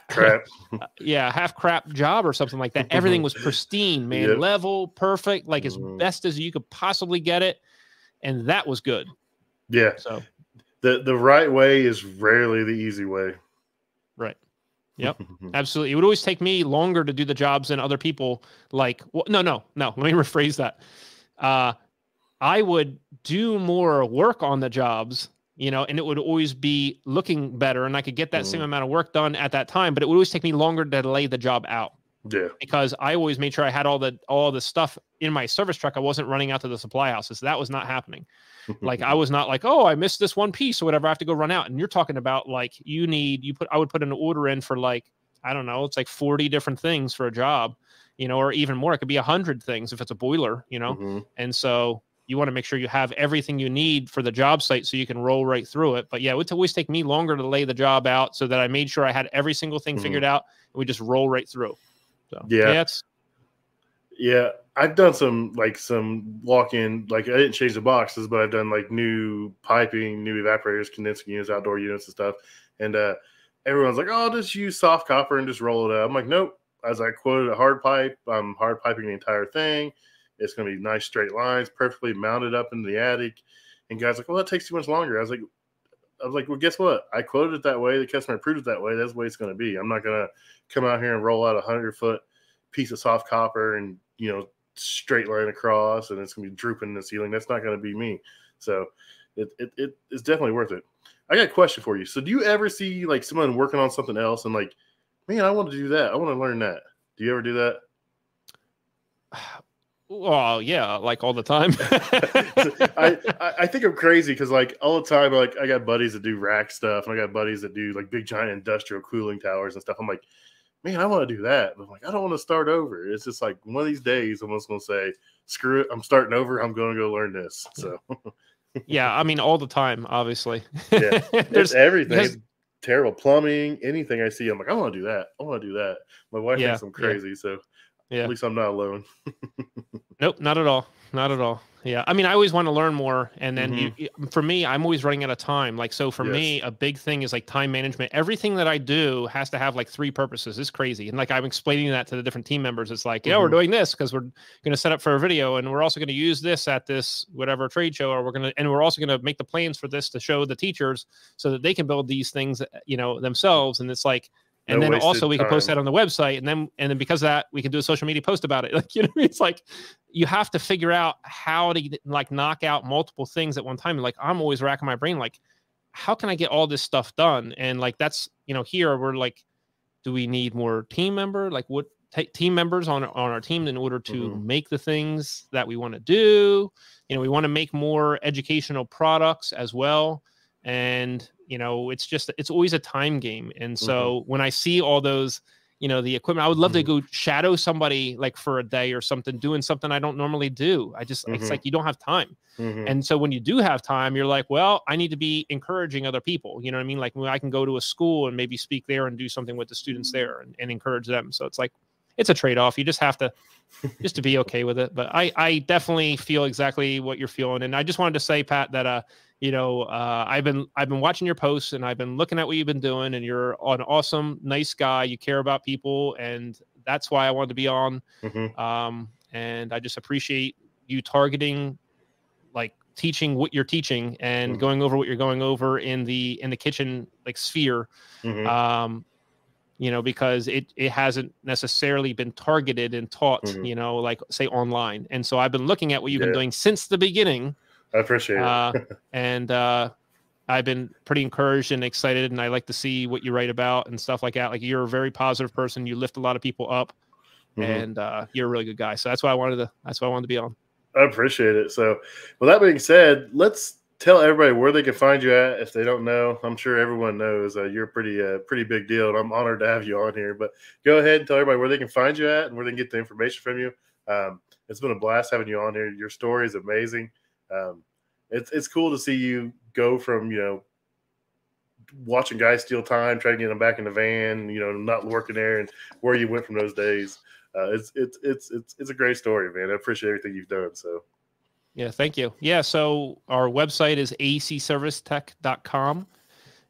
Speaker 2: crap job or something like that. Everything was pristine, man, level, perfect, like as best as you could possibly get it. And that was good.
Speaker 1: Yeah.
Speaker 2: So
Speaker 1: the right way is rarely the easy way.
Speaker 2: Right. Yep. Absolutely. It would always take me longer to do the jobs than other people. Like, well, no. Let me rephrase that. I would do more work on the jobs, and it would always be looking better and I could get that same amount of work done at that time, but it would always take me longer to lay the job out.
Speaker 1: Yeah.
Speaker 2: Because I always made sure I had all the stuff in my service truck. I wasn't running out to the supply houses. That was not happening. Like I was not like, oh, I missed this one piece or whatever. I have to go run out. And you're talking about like I would put an order in for like, I don't know, it's like 40 different things for a job, or even more. It could be 100 things if it's a boiler, And so you want to make sure you have everything you need for the job site so you can roll right through it. But yeah, it would always take me longer to lay the job out so that I made sure I had every single thing figured out and we just roll right through. So
Speaker 1: yeah, I've done some walk-in, like I didn't change the boxes, but I've done like new piping, new evaporators, condensing units, outdoor units and stuff. And everyone's like, oh, just use soft copper and just roll it out. I'm like, nope. As I quoted a hard pipe, I'm hard piping the entire thing. It's going to be nice straight lines, perfectly mounted up in the attic. And guys like, well, that takes too much longer. I was like, well, guess what? I quoted it that way. The customer approved it that way. That's the way it's going to be. I'm not going to come out here and roll out 100-foot piece of soft copper and, straight line across, and it's going to be drooping in the ceiling. That's not going to be me. So it's definitely worth it. I got a question for you. So do you ever see like someone working on something else and like, man, I want to do that. I want to learn that. Do you ever do that?
Speaker 2: Well, yeah, like all the time.
Speaker 1: I think I'm crazy because like all the time, like I got buddies that do rack stuff and I got buddies that do like big giant industrial cooling towers and stuff. I'm like, man, I want to do that. But I'm like, I don't want to start over. It's just like one of these days I'm just going to say, screw it. I'm starting over. I'm going to go learn this. So
Speaker 2: yeah, I mean, all the time, obviously.
Speaker 1: Yeah, there's everything. Terrible plumbing, anything I see, I'm like, I want to do that. I want to do that. My wife thinks I'm crazy, so at least I'm not alone.
Speaker 2: Nope, not at all. Not at all. Yeah. I mean, I always want to learn more. And then for me, I'm always running out of time. Like, so for me, a big thing is like time management. Everything that I do has to have like 3 purposes. It's crazy. And like, I'm explaining that to the different team members. It's like, we're doing this because we're going to set up for a video and we're also going to use this at this, whatever trade show, or we're also going to make the plans for this to show the teachers so that they can build these things, themselves. And it's like, and then also we can post that on the website, and then because of that, we can do a social media post about it. Like, it's like you have to figure out how to like knock out multiple things at one time. And like, I'm always racking my brain, like, how can I get all this stuff done? And like, that's, here we're like, do we need more team member? Like what team members on our team in order to make the things that we want to do? We want to make more educational products as well. And, it's always a time game. And so when I see all those, the equipment, I would love to go shadow somebody like for a day or something, doing something I don't normally do. It's like, you don't have time. And so when you do have time, you're like, well, I need to be encouraging other people. You know what I mean? Like when I can go to a school and maybe speak there and do something with the students there and encourage them. So it's like, it's a trade-off. You just have to be okay with it. But I definitely feel exactly what you're feeling. And I just wanted to say, Pat, that, I've been watching your posts and I've been looking at what you've been doing, and you're an awesome, nice guy. You care about people, and that's why I wanted to be on. And I just appreciate you targeting, like teaching what you're teaching and going over what you're going over in the kitchen like sphere. Because it hasn't necessarily been targeted and taught, like say online. And so I've been looking at what you've been doing since the beginning.
Speaker 1: I appreciate it.
Speaker 2: And I've been pretty encouraged and excited, and I like to see what you write about and stuff like that. Like, you're a very positive person. You lift a lot of people up, and you're a really good guy. So that's why I wanted to be on.
Speaker 1: I appreciate it. So, with that being said, let's tell everybody where they can find you at if they don't know. I'm sure everyone knows you're a pretty big deal, and I'm honored to have you on here. But go ahead and tell everybody where they can find you at and where they can get the information from you. It's been a blast having you on here. Your story is amazing. It's cool to see you go from watching guys steal time, trying to get them back in the van, not working there, and where you went from those days. It's a great story, man. I appreciate everything you've done. So.
Speaker 2: Yeah, thank you. Yeah, so our website is acservicetech.com.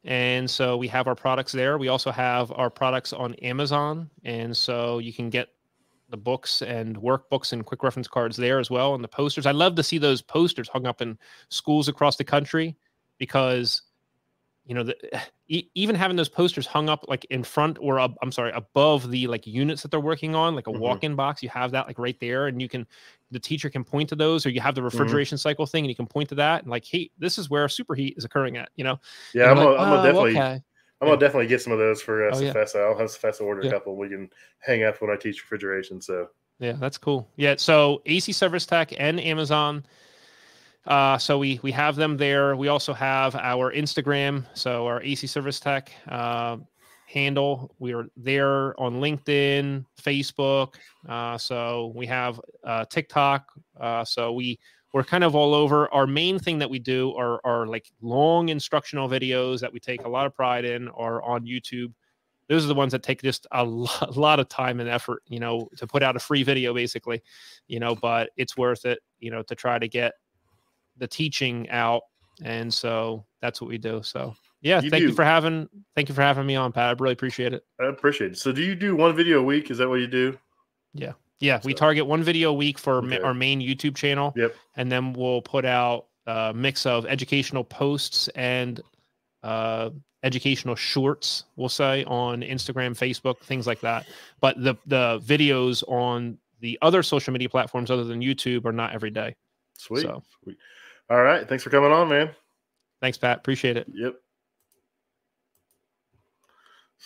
Speaker 2: And so we have our products there. We also have our products on Amazon. And so you can get the books and workbooks and quick reference cards there as well. And the posters. I love to see those posters hung up in schools across the country, because even having those posters hung up like in front or above the like units that they're working on, like a walk-in box, you have that like right there, and the teacher can point to those, or you have the refrigeration cycle thing and you can point to that and like, hey, this is where superheat is occurring at,
Speaker 1: Yeah, I'm gonna definitely get some of those for Sefesa. I'll have Sefesa order a couple. We can hang up when I teach refrigeration. So
Speaker 2: yeah, that's cool. Yeah, so AC ServiceTech and Amazon. So we have them there. We also have our Instagram, so our AC ServiceTech handle. We are there on LinkedIn, Facebook. So we have TikTok. So we're kind of all over. Our main thing that we do are like long instructional videos that we take a lot of pride in, are on YouTube. Those are the ones that take just a lot of time and effort, to put out a free video basically, but it's worth it, to try to get the teaching out. And so that's what we do. So Yeah, thank you for having me on, Pat. I really appreciate it.
Speaker 1: I appreciate it. So do you do one video a week? Is that what you do?
Speaker 2: Yeah. Yeah, we target one video a week for
Speaker 1: Okay.
Speaker 2: our main YouTube channel.
Speaker 1: Yep.
Speaker 2: And then we'll put out a mix of educational posts and educational shorts, we'll say, on Instagram, Facebook, things like that. But the videos on the other social media platforms other than YouTube are not every day.
Speaker 1: Sweet. Sweet. All right. Thanks for coming on, man.
Speaker 2: Thanks, Pat. Appreciate it.
Speaker 1: Yep.